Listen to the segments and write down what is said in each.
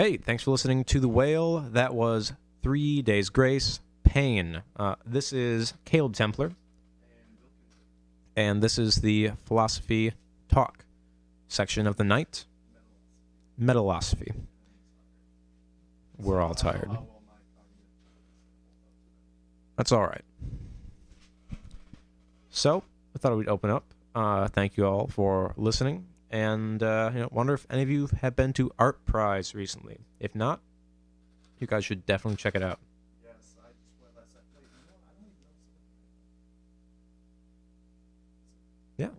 Hey, thanks for listening to The Whale. That was 3 Days Grace, Pain. This is Caleb Templar, and this is the Philosophy Talk section of the night. Metalosophy. We're all tired. That's all right. So, I thought we'd open up. Thank you all for listening. And wonder if any of you have been to Art Prize recently. If not, you guys should definitely check it out. Yes, I just went last night. Wait, I don't even know.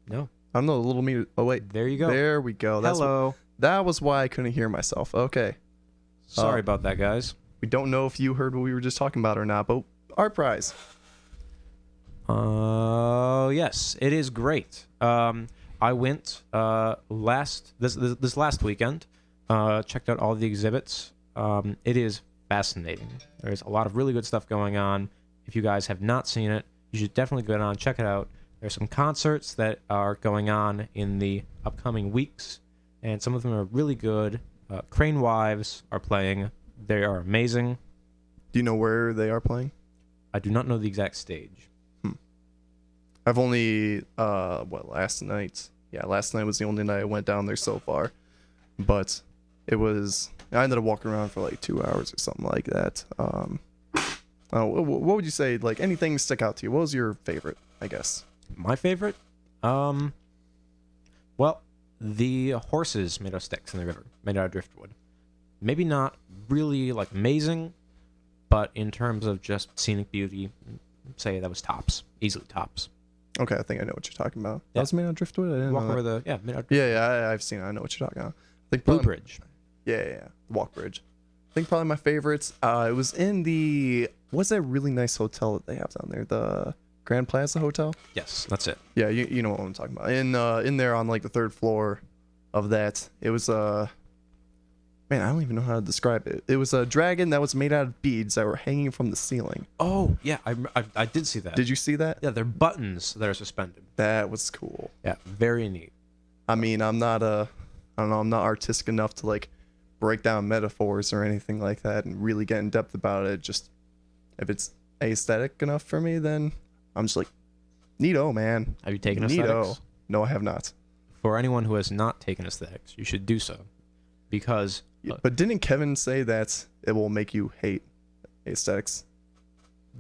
Yeah. No. I don't know, a little me. Oh, wait. There you go. There we go. Hello. That was why I couldn't hear myself. Okay. Sorry about that, guys. We don't know if you heard what we were just talking about or not, but Art Prize. Yes, it is great. I went this last weekend. Checked out all the exhibits. It is fascinating. There's a lot of really good stuff going on. If you guys have not seen it, you should definitely go down and check it out. There's some concerts that are going on in the upcoming weeks, and some of them are really good. Crane Wives are playing. They are amazing. Do you know where they are playing? I do not know the exact stage. I've only, last night? Yeah, last night was the only night I went down there so far. But I ended up walking around for like 2 hours or something like that. What would you say, like, anything stick out to you? What was your favorite, I guess? My favorite? Well, the horses made out of sticks in the river, made out of driftwood. Maybe not really, like, amazing, but in terms of just scenic beauty, say that was tops. Easily tops. Okay, I think I know what you're talking about. Yeah. That was made out of driftwood? I didn't Walk know over that. made out of Yeah, I've seen it. I know what you're talking about. I think Blue Bridge. Yeah. Walk Bridge. I think probably my favorites. It was in what's that really nice hotel that they have down there? The Grand Plaza Hotel? Yes, that's it. Yeah, you know what I'm talking about. In there on like the third floor of that, it was man, I don't even know how to describe it. It was a dragon that was made out of beads that were hanging from the ceiling. Oh, yeah, I did see that. Did you see that? Yeah, they're buttons that are suspended. That was cool. Yeah, very neat. I mean, I'm not artistic enough to like break down metaphors or anything like that and really get in depth about it. Just if it's aesthetic enough for me, then I'm just like, neato, man. Have you taken Neato. aesthetics? No, I have not. For anyone who has not taken aesthetics, you should do so. Because... But didn't Kevin say that it will make you hate aesthetics?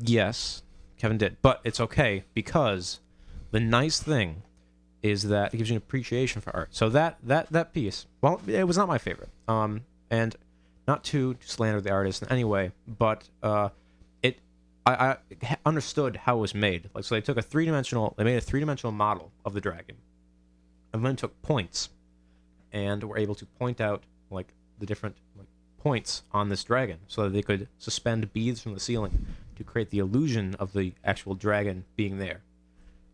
Yes, Kevin did. But it's okay, because the nice thing is that it gives you an appreciation for art. So that piece, well, it was not my favorite. And not to slander the artist in any way, but I understood how it was made. Like, so they made a three-dimensional model of the dragon, and then took points, and were able to point out like the different points on this dragon, so that they could suspend beads from the ceiling to create the illusion of the actual dragon being there.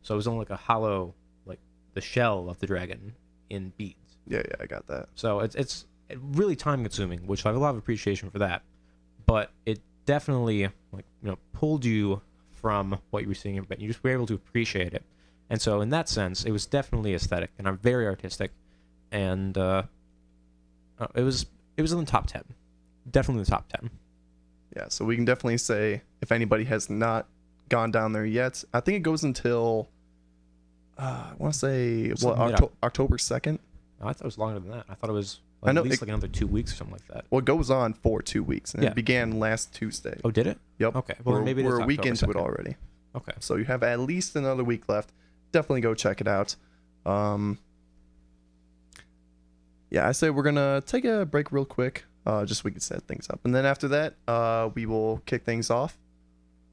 So it was only like a hollow, like the shell of the dragon in beads. Yeah, I got that. So it's really time consuming, which I have a lot of appreciation for that. But it definitely pulled you from what you were seeing, but you just were able to appreciate it. And so in that sense, it was definitely aesthetic, and I'm very artistic, and it was in the top 10. Definitely in the top 10. Yeah, so we can definitely say if anybody has not gone down there yet, I think it goes until I want to say October 2nd. Oh, I thought it was longer than that. I thought it was I know, at least like another 2 weeks or something like that. Well, it goes on for 2 weeks, and Yeah. it began last Tuesday. Oh, did it? Yep. Okay. Well, we're, maybe we're a week October into it 2nd. already. Okay. So you have at least another week left. Definitely go check it out. Yeah, I say we're gonna take a break real quick, just so we can set things up, and then after that, we will kick things off.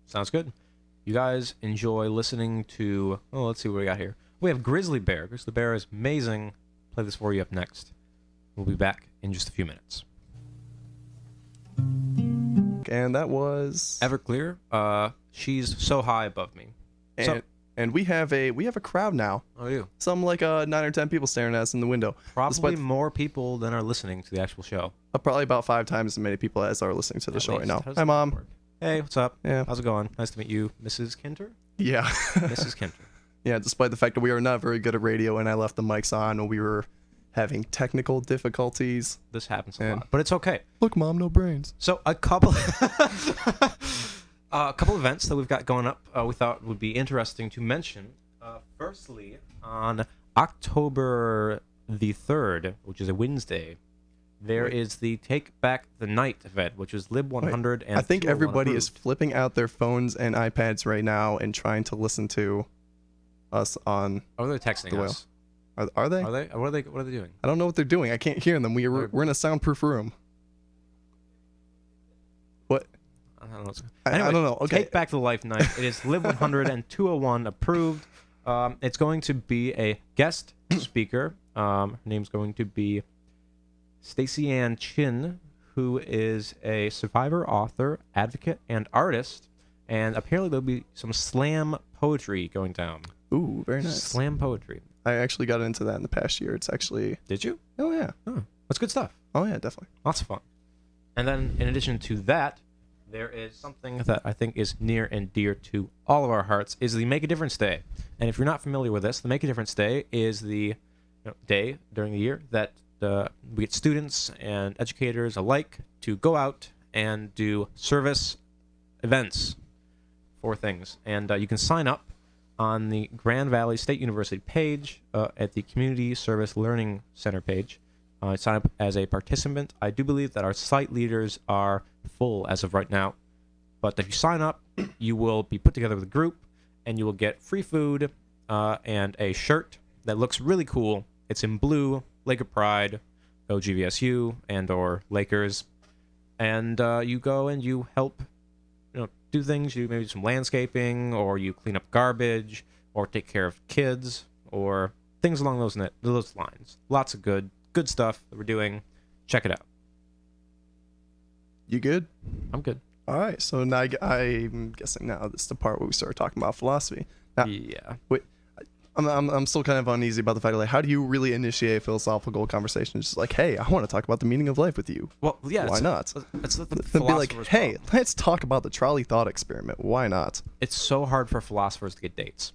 Sounds good. You guys enjoy listening to... Oh, let's see what we got here. We have Grizzly Bear. Grizzly Bear is amazing. Play this for you up next. We'll be back in just a few minutes. And that was Everclear. She's so high above me. and we have a crowd now. Oh, you? Some like 9 or 10 people staring at us in the window. Probably more people than are listening to the actual show. Probably about 5 times as many people as are listening to the show right now. How does Hi, that Mom. work? Hey, what's up? Yeah. How's it going? Nice to meet you, Mrs. Kinter. Yeah. Mrs. Kinter. Yeah, despite the fact that we are not very good at radio and I left the mics on when we were having technical difficulties. This happens a And- lot, but it's okay. Look, Mom, no brains. So a couple, a couple events that we've got going up, we thought would be interesting to mention. Firstly, on October the 3rd, which is a Wednesday, there Wait. is the Take Back the Night event, which is Lib 100 and I think 201 everybody is approved. flipping out their phones and iPads right now and trying to listen to us on. Oh, they're texting The whale. us. Are they? Are they? What are they doing? I don't know what they're doing. I can't hear them. We're in a soundproof room. What? I don't know. What's... I Anyway, don't know. Okay. Take Back the Life Night. It is Lib 100 and 201 approved. It's going to be a guest speaker. Her name's going to be Stacey Ann Chin, who is a survivor, author, advocate, and artist. And apparently there'll be some slam poetry going down. Ooh, very nice. Slam poetry. I actually got into that in the past year. It's actually. Did you? Oh yeah. Oh, that's good stuff. Oh yeah, definitely. Lots of fun. And then, in addition to that, there is something that I think is near and dear to all of our hearts, is the Make a Difference Day. And if you're not familiar with this, the Make a Difference Day is the day during the year that we get students and educators alike to go out and do service events for things. And you can sign up on the Grand Valley State University page at the Community Service Learning Center page. Sign up as a participant. I do believe that our site leaders are full as of right now. But if you sign up, you will be put together with a group, and you will get free food and a shirt that looks really cool. It's in blue, Laker Pride, go GVSU and or Lakers. And you go and you help do things. You maybe do some landscaping, or you clean up garbage, or take care of kids, or things along those lines. Lots of good stuff that we're doing. Check it out. You good? I'm good. All right. So now I'm guessing now this is the part where we start talking about philosophy. Now, Yeah. wait, I'm still kind of uneasy about the fact, like, how do you really initiate a philosophical conversation? Just like, hey, I want to talk about the meaning of life with you. Well, yeah. Why not? It's the Then be like, philosopher's hey, problem. let's talk about the trolley thought experiment. Why not? It's so hard for philosophers to get dates.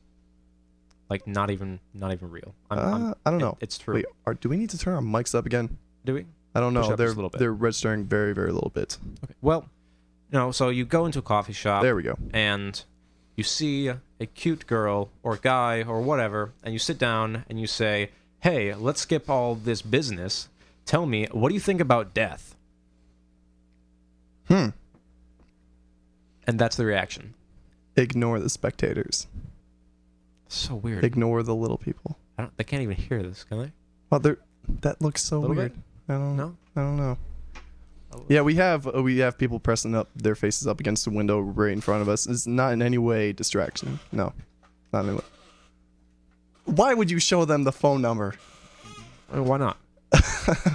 Like, not even real. I don't know. It's true. Wait, do we need to turn our mics up again? Do we? I don't Push know. up just a little bit. They're registering very, very little bit. Okay. Well, so you go into a coffee shop. There we go. And you see a cute girl or guy or whatever, and you sit down and you say, hey, let's skip all this business. Tell me, what do you think about death? And that's the reaction. Ignore the spectators. So weird. Ignore the little people. They can't even hear this, can they? Well, that looks so Little weird. bit? I don't No? I don't know. Yeah, we have people pressing up their faces up against the window right in front of us. It's not in any way distraction. No, not in any way. Why would you show them the phone number? Why not?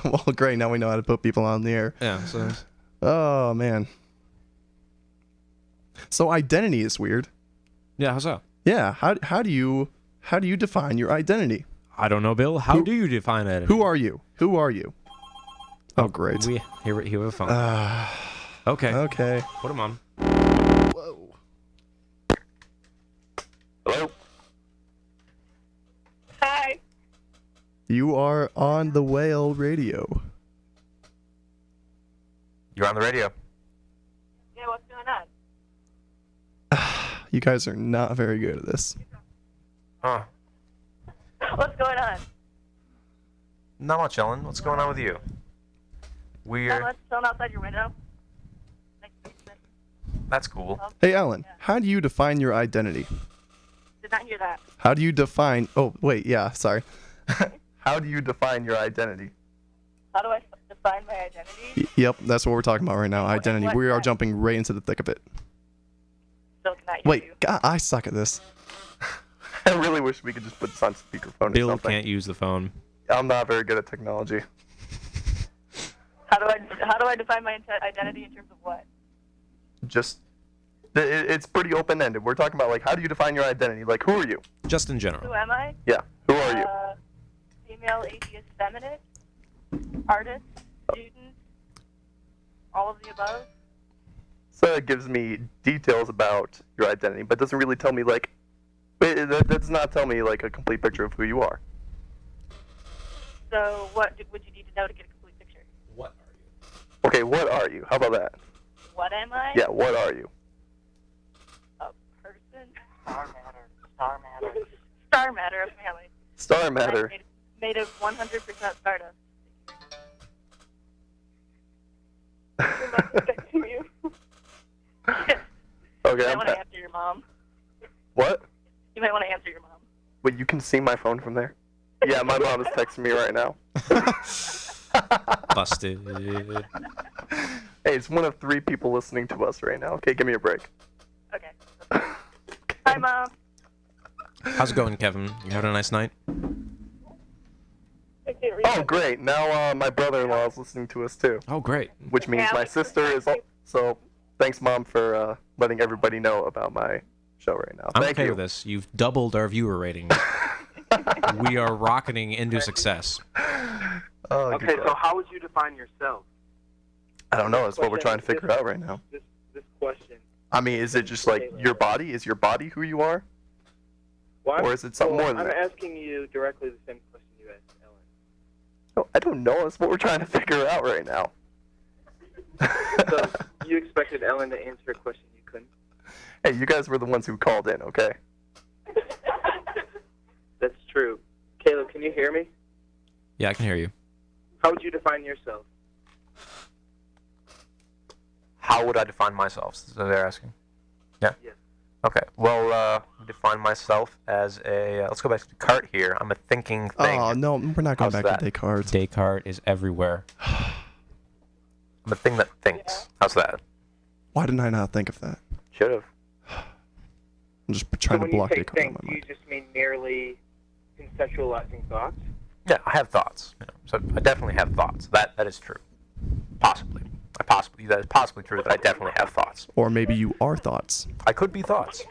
Well, great. Now we know how to put people on the air. Yeah. So Oh man. So identity is weird. yeah. How's that? Yeah. How do you define your identity? I don't know, Bill. How do you define it? Who are you? Who are you? Oh, great. We here we have a phone. Okay. Okay. Put him on. Whoa. Hello? Hi. You are on the Whale Radio. You're on the radio. Yeah, what's going on? You guys are not very good at this. Huh. What's going on? Not much, Ellen. What's going on with you? We're... Someone's chilling outside your window. That's cool. Hey, Ellen, how do you define your identity? Did not hear that. How do you define... Oh, wait, yeah, sorry. How do you define your identity? How do I define my identity? Yep, that's what we're talking about right now, identity. what We are sense? jumping right into the thick of it. Still cannot hear you. Wait, God, I suck at this. I really wish we could just put this on speakerphone or Bill something. can't use the phone. I'm not very good at technology. How do I define my identity in terms of what? Just... It's pretty open-ended. We're talking about, like, how do you define your identity? Like, who are you? Just in Who general. am I? Yeah, who are you? Female, atheist, feminist, artist, student, all of the above. So it gives me details about your identity, but doesn't really tell me, like... That does not tell me, like, a complete picture of who you are. So what would you need to know to get a complete picture? What are you? Okay, what are you? How about that? What am I? Yeah, what are you? A person? Star matter. Star matter. Star matter, apparently. Star matter. Made of 100% stardust. Your mom's texting you. Okay, You might I'm want to answer your mom. What? You might want to answer your mom. Wait, you can see my phone from there? Yeah, my mom is texting me right now. Busted. Hey, it's one of 3 people listening to us right now. Okay, give me a break. Okay. Hi, Mom. How's it going, Kevin? You having a nice night? Oh, great. Now my brother-in-law is listening to us too, Oh, great. which means my sister is also. Thanks, Mom, for letting everybody know about my show right now. I'm Thank okay you. with this. You've doubled our viewer rating. We are rocketing into success. Oh, Okay, good so job. how would you define yourself? I don't know. That's what we're trying to figure out right now. This question. I mean, is it just like your body? Is your body who you are? Well, Or is it something more than I'm that? asking you directly the same question you asked Ellen. No, I don't know. That's what we're trying to figure out right now. So you expected Ellen to answer a question you couldn't? Hey, you guys were the ones who called in, okay? That's true. Caleb, can you hear me? Yeah, I can hear you. How would you define yourself? How would I define myself? Is that what they're asking? Yeah? Yes. Okay. Well, define myself as a... let's go back to Descartes here. I'm a thinking thing. Oh, no, we're not going How's back that? to Descartes. Descartes is everywhere. I'm a thing that thinks. How's that? Why didn't I not think of that? Should have. I'm just trying to block Descartes out of my do you mind. just mean merely conceptualizing thoughts? Yeah, I have thoughts. You know, so I definitely have thoughts. That is true. Possibly. That is possibly true that I definitely have thoughts. Or maybe you are thoughts. I could be thoughts.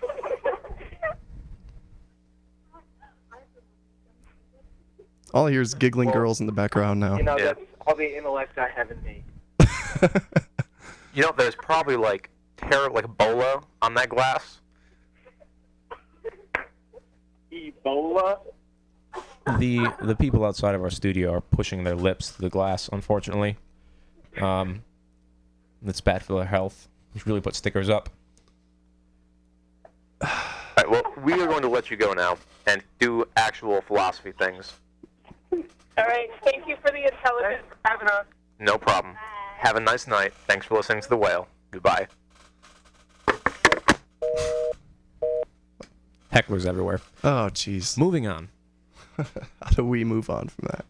All I hear is giggling girls in the background now. You know, Yeah. that's all the intellect I have in me. You know, there's probably like Ebola on that glass. Ebola? The people outside of our studio are pushing their lips to the glass, unfortunately. That's bad for their health. You should really put stickers up. All right, well, we are going to let you go now and do actual philosophy things. All right. Thank you for the intelligence. Having us. No problem. Have a nice night. Thanks for listening to The Whale. Goodbye. Hecklers everywhere. Oh, jeez. Moving on. How do we move on from that?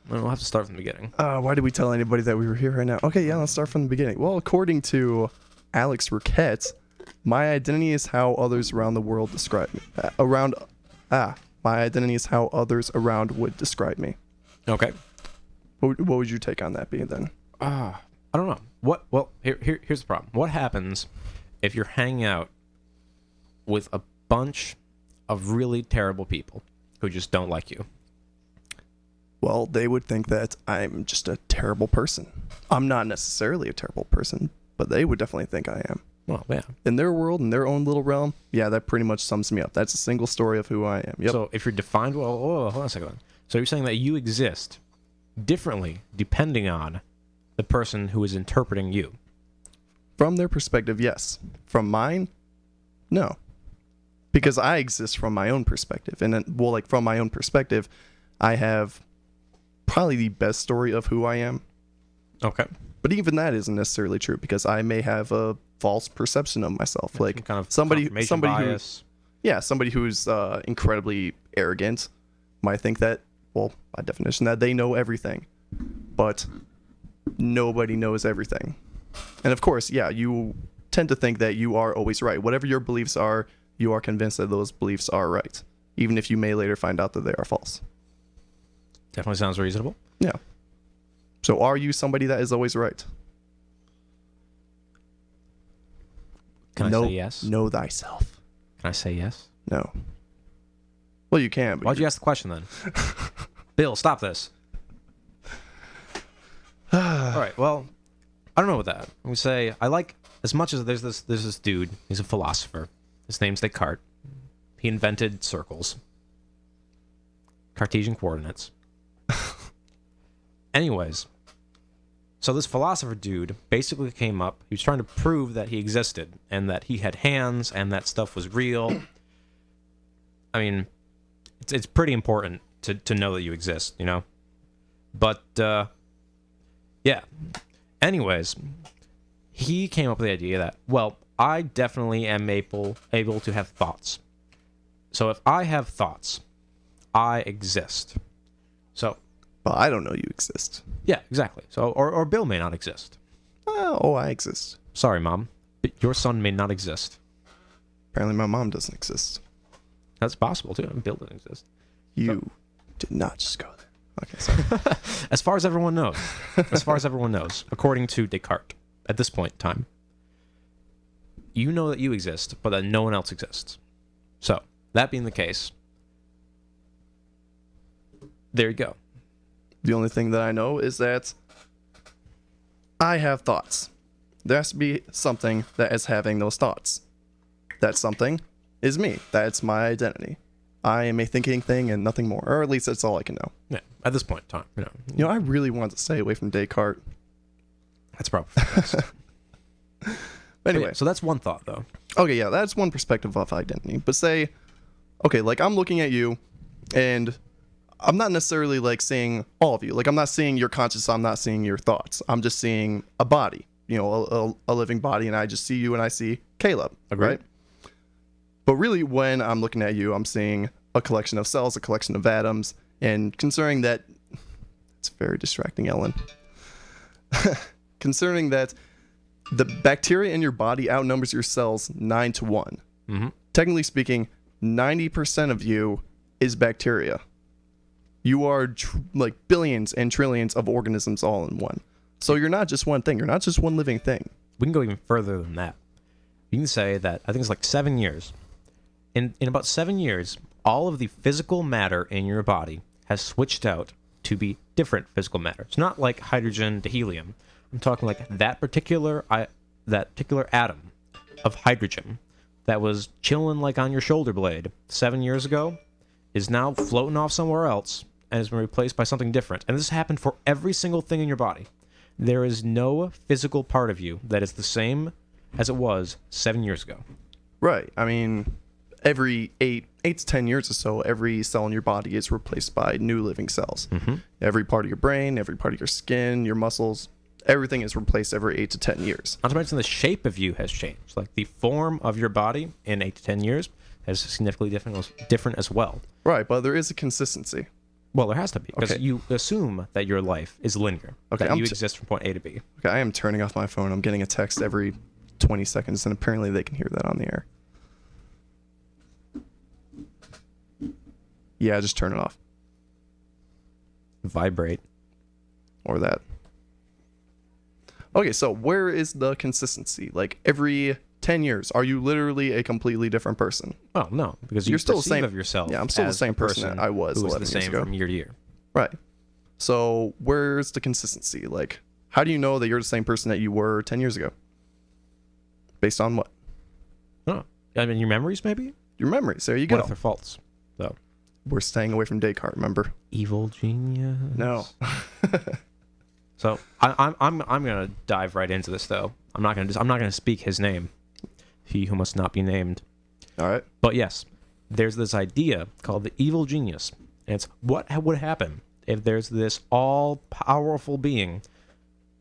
Well, we'll have to start from the beginning. Why did we tell anybody that we were here right now? Okay, yeah, let's start from the beginning. Well, according to Alex Riquette, my identity is how others around the world describe me. My identity is how others around would describe me. Okay. What would your take on that be then? I don't know. Well, here's the problem. What happens if you're hanging out with a bunch of really terrible people who just don't like you? Well, they would think that I'm just a terrible person. I'm not necessarily a terrible person, but they would definitely think I am. Well, yeah. In their world, in their own little realm, yeah, that pretty much sums me up. That's a single story of who I am. Yep. So if you're defined, well, hold on a second. So you're saying that you exist differently depending on the person who is interpreting you. From their perspective, yes. From mine, no. Because I exist from my own perspective. And then, well, like from my own perspective, I have probably the best story of who I am. Okay. But even that isn't necessarily true because I may have a false perception of myself. Like Some kind of somebody confirmation bias. somebody who's incredibly arrogant might think that, well, by definition, that they know everything. But nobody knows everything. And of course, yeah, you tend to think that you are always right. Whatever your beliefs are, you are convinced that those beliefs are right, even if you may later find out that they are false. Definitely sounds reasonable. Yeah. So are you somebody that is always right? Can know, I say yes? Know thyself. Can I say yes? No. Well, you can. But Why'd you ask the question then? Bill, stop this. All right. Well, I don't know about that. I'm gonna say I like as much as there's this dude. He's a philosopher. His name's Descartes. He invented circles, Cartesian coordinates. Anyways, so this philosopher dude basically came up. He was trying to prove that he existed and that he had hands and that stuff was real. I mean, it's pretty important to know that you exist, you know? But, yeah. Anyways, he came up with the idea that, well, I definitely am able to have thoughts. So if I have thoughts, I exist. So... But I don't know you exist. Yeah, exactly. So, or Bill may not exist. Oh, I exist. Sorry, Mom, but your son may not exist. Apparently my mom doesn't exist. That's possible, too. Bill doesn't exist. You did not just go there. Okay, sorry. As far as everyone knows. As far as everyone knows, according to Descartes, at this point in time, you know that you exist, but that no one else exists. So, that being the case, there you go. The only thing that I know is that I have thoughts. There has to be something that is having those thoughts. That something is me. That's my identity. I am a thinking thing and nothing more. Or at least that's all I can know. Yeah, at this point in time, You know, I really want to stay away from Descartes. That's probably best. Anyway, Yeah, so that's one thought, though. okay, yeah, that's one perspective of identity. But say, okay, like I'm looking at you and I'm not necessarily like seeing all of you. Like I'm not seeing your conscious, I'm not seeing your thoughts. I'm just seeing a body, you know, a living body, and I just see you and I see Caleb, Agreed. right? But really when I'm looking at you, I'm seeing a collection of cells, a collection of atoms, and considering that it's very distracting, Ellen. Concerning that the bacteria in your body outnumbers your cells 9-1. Mm-hmm. Technically speaking, 90% of you is bacteria. You are like billions and trillions of organisms all in one. So you're not just one thing. You're not just one living thing. We can go even further than that. You can say that, I think it's like 7 years. In about 7 years, all of the physical matter in your body has switched out to be different physical matter. It's not like hydrogen to helium. I'm talking like that particular atom of hydrogen that was chilling like on your shoulder blade 7 years ago is now floating off somewhere else and has been replaced by something different. And this happened for every single thing in your body. There is no physical part of you that is the same as it was 7 years ago. Right. I mean, every 8 to 10 years or so, every cell in your body is replaced by new living cells. Mm-hmm. Every part of your brain, every part of your skin, your muscles, everything is replaced every 8 to 10 years. Not to mention the shape of you has changed. Like the form of your body in 8 to 10 years has significantly different as well. Right, but there is a consistency. Well, there has to be, because Okay. you assume that your life is linear. Okay, that I'm you t- exist from point A to B. Okay, I am turning off my phone. I'm getting a text every 20 seconds, and apparently they can hear that on the air. Yeah, just turn it off. Vibrate. Or that. Okay, so where is the consistency? Like every 10 years, are you literally a completely different person? Oh, no, because You're you still the perceive same- of yourself. yeah, I'm still the as same a person that I was who is 11 the years same ago. from year to year. Right. So where's the consistency? Like, how do you know that you're the same person that you were 10 years ago? Based on what? Oh, I mean, your memories, maybe? Your memories. There you What go. if they're false? So, We're staying away from Descartes, remember? evil genius. No. So I'm gonna dive right into this though. I'm not gonna speak his name. He who must not be named. All right. But yes, there's this idea called the evil genius, and it's what would happen if there's this all-powerful being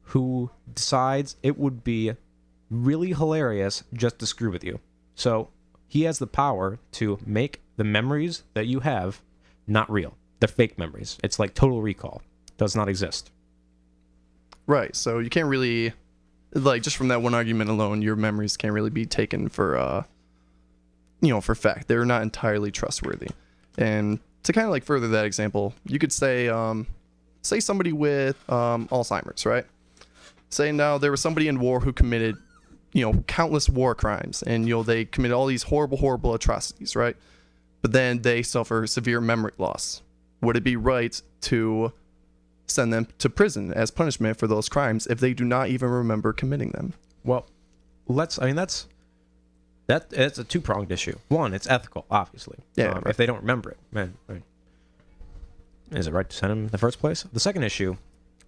who decides it would be really hilarious just to screw with you. So he has the power to make the memories that you have not real. They're fake memories. It's like Total Recall. Does not exist. Right. So you can't really, like, just from that one argument alone, your memories can't really be taken for, for fact. They're not entirely trustworthy. And to kind of like further that example, you could say somebody with Alzheimer's, right? Say now there was somebody in war who committed, countless war crimes, and they committed all these horrible, horrible atrocities, right? But then they suffer severe memory loss. Would it be right to send them to prison as punishment for those crimes if they do not even remember committing them? Well, that's a two-pronged issue. One, it's ethical, obviously. Yeah, right. If they don't remember it, man, right. Is it right to send them in the first place? The second issue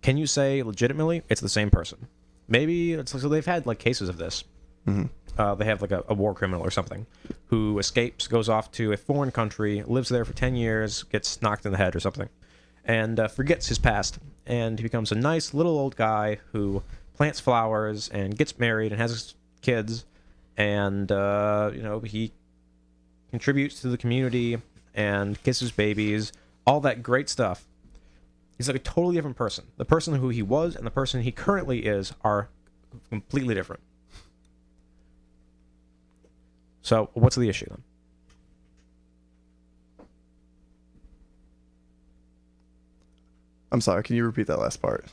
can you say legitimately it's the same person? Maybe it's so they've had like cases of this. They have like a war criminal or something who escapes, goes off to a foreign country, lives there for 10 years, gets knocked in the head or something, and forgets his past, and he becomes a nice little old guy who plants flowers and gets married and has kids, and he contributes to the community and kisses babies, all that great stuff. He's like a totally different person. The person who he was and the person he currently is are completely different. So what's the issue then? I'm sorry. Can you repeat that last part?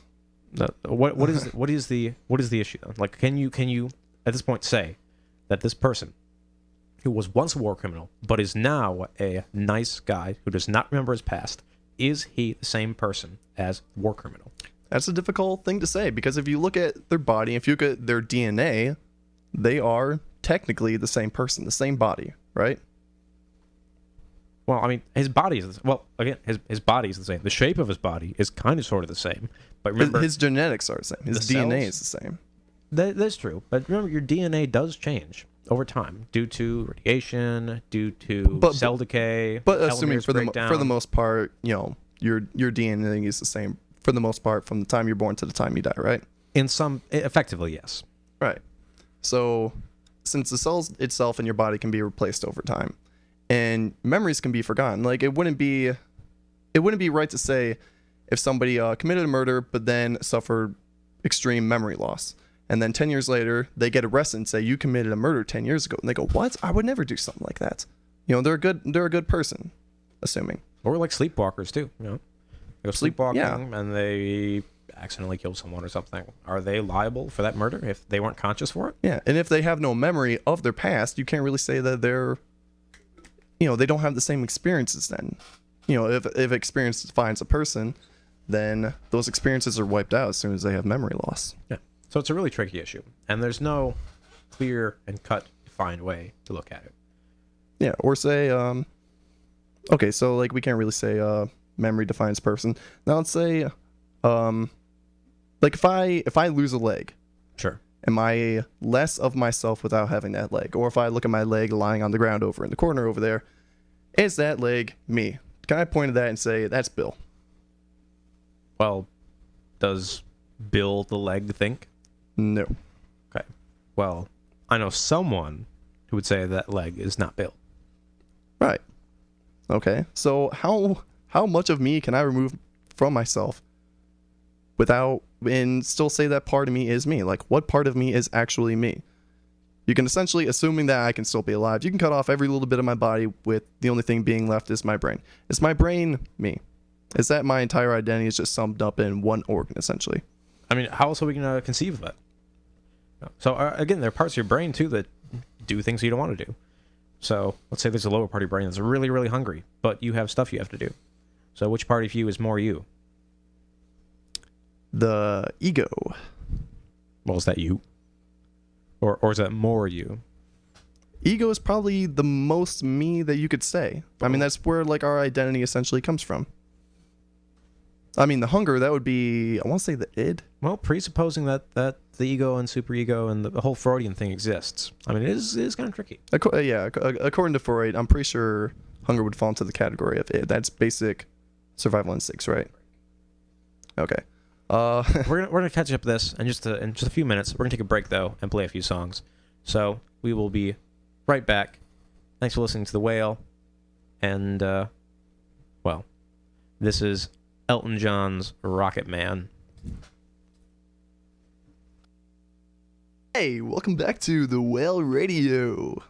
What is the issue then? Like, can you at this point say that this person who was once a war criminal but is now a nice guy who does not remember his past, is he the same person as the war criminal? That's a difficult thing to say, because if you look at their body, if you look at their DNA, they are technically the same person, the same body, right? Well, I mean, his body is his body is the same. The shape of his body is kind of sort of the same. But remember, His genetics are the same. His the DNA cells? is the same. That's true. But remember, your DNA does change over time due to radiation, due to cell decay. But assuming telomeres for breakdown. the most part, your DNA is the same for the most part from the time you're born to the time you die, right? Effectively, yes. Right. So, since the cells itself in your body can be replaced over time, and memories can be forgotten, like it wouldn't be right to say if somebody committed a murder but then suffered extreme memory loss, and then 10 years later they get arrested and say you committed a murder 10 years ago, and they go, "What? I would never do something like that." They're a good person, assuming. Or like sleepwalkers too. They go sleepwalking yeah. and they accidentally kill someone or something. Are they liable for that murder if they weren't conscious for it? Yeah, and if they have no memory of their past, you can't really say that they're, they don't have the same experiences then. If experience defines a person, then those experiences are wiped out as soon as they have memory loss. Yeah. So it's a really tricky issue, and there's no clear and cut defined way to look at it. Yeah, or say, okay, so like we can't really say memory defines person. Now let's say, like if I lose a leg, Sure. am I less of myself without having that leg? Or if I look at my leg lying on the ground over in the corner over there, is that leg me? Can I point at that and say, that's Bill? Well, does Bill the leg think? No. Okay. Well, I know someone who would say that leg is not Bill. Right. Okay. So how much of me can I remove from myself and still say that part of me is me? Like, what part of me is actually me? You can essentially, assuming that I can still be alive, you can cut off every little bit of my body with the only thing being left is my brain. Is my brain me? Is that my entire identity is just summed up in one organ, essentially? I mean, how else are we going to conceive of that? So, again, there are parts of your brain, too, that do things you don't want to do. So, let's say there's a lower part of your brain that's really, really hungry, but you have stuff you have to do. So, which part of you is more you? The ego. Well, is that you? Or is that more you? Ego is probably the most me that you could say. I mean, that's where like our identity essentially comes from. I mean, the hunger, that would be, I want to say the id. Well, presupposing that the ego and superego and the whole Freudian thing exists. I mean, it is kind of tricky. According to Freud, I'm pretty sure hunger would fall into the category of id. That's basic survival instincts, right? Okay. We're gonna catch up this in just a few minutes. We're gonna take a break though and play a few songs. So we will be right back. Thanks for listening to The Whale, and well, this is Elton John's Rocket Man. Hey, welcome back to The Whale Radio.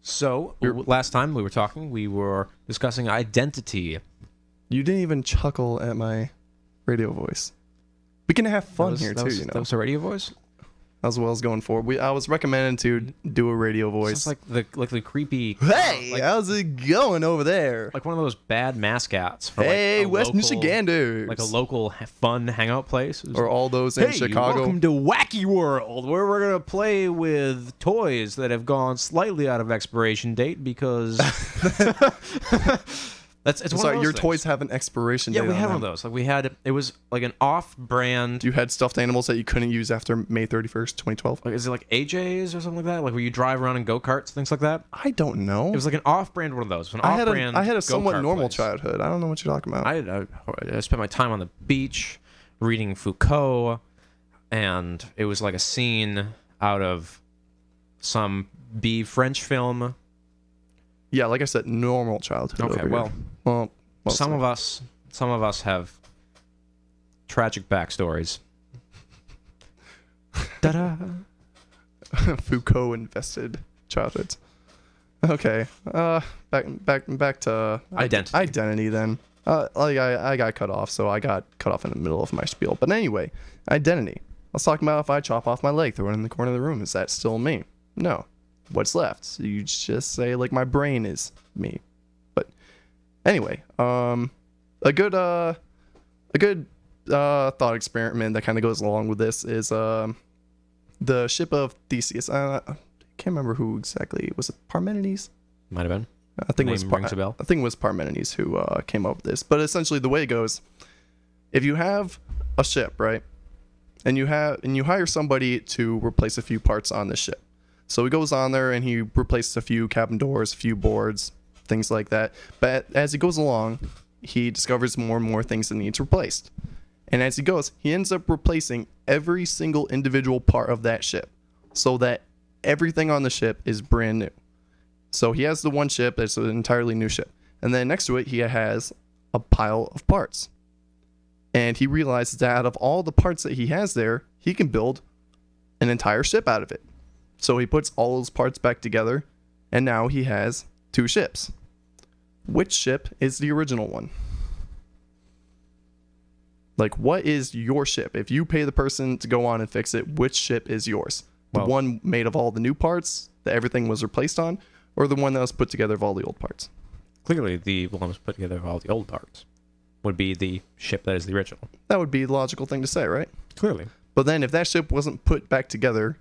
So last time we were talking, we were discussing identity. You didn't even chuckle at my radio voice. We can have fun here too, That was a radio voice? As well as going forward. I was recommended to do a radio voice. It's like the creepy. Hey, like, how's it going over there? like one of those bad mascots for Hey, like a West local, Michiganders. like a local fun hangout place. Or all those in Hey, Chicago. welcome to Wacky World, where we're gonna play with toys that have gone slightly out of expiration date because It's one Sorry, of those your things. toys have an expiration Yeah, date we on had one them. of those. Like we had, it was like an off-brand. You had stuffed animals that you couldn't use after May 31st, 2012? Like, is it like AJ's or something like that? Like where you drive around in go-karts, things like that? I don't know. It was like an off-brand one of those. An I had off-brand a somewhat go-kart normal place. childhood. I don't know what you're talking about. I spent my time on the beach reading Foucault, and it was like a scene out of some French film. Yeah, like I said, normal childhood. Okay, over well, here. Well, some of us have tragic backstories. Ta-da! Foucault invested childhoods. Okay, back to Identity. Identity then. Like I got cut off, so I got cut off in the middle of my spiel. But anyway, identity. Let's talk about if I chop off my leg, throw it in the corner of the room. Is that still me? No. What's left? So you just say like my brain is me. But anyway, a good thought experiment that kind of goes along with this is the ship of Theseus. I can't remember who exactly. Was it Parmenides? Might have been. I think it was Name rings a bell. I think it was Parmenides who came up with this. But essentially, the way it goes, if you have a ship, right, and you hire somebody to replace a few parts on the ship, so he goes on there and he replaces a few cabin doors, a few boards, things like that. But as he goes along, he discovers more and more things that needs replaced. And as he goes, he ends up replacing every single individual part of that ship, so that everything on the ship is brand new. So he has the one ship that's an entirely new ship. And then next to it, he has a pile of parts. And he realizes that out of all the parts that he has there, he can build an entire ship out of it. So he puts all those parts back together, and now he has two ships. Which ship is the original one? Like, what is your ship? If you pay the person to go on and fix it, which ship is yours? The Well- one made of all the new parts that everything was replaced on, or the one that was put together of all the old parts? Clearly, the one that was put together of all the old parts would be the ship that is the original. That would be the logical thing to say, right? Clearly. But then if that ship wasn't put back together,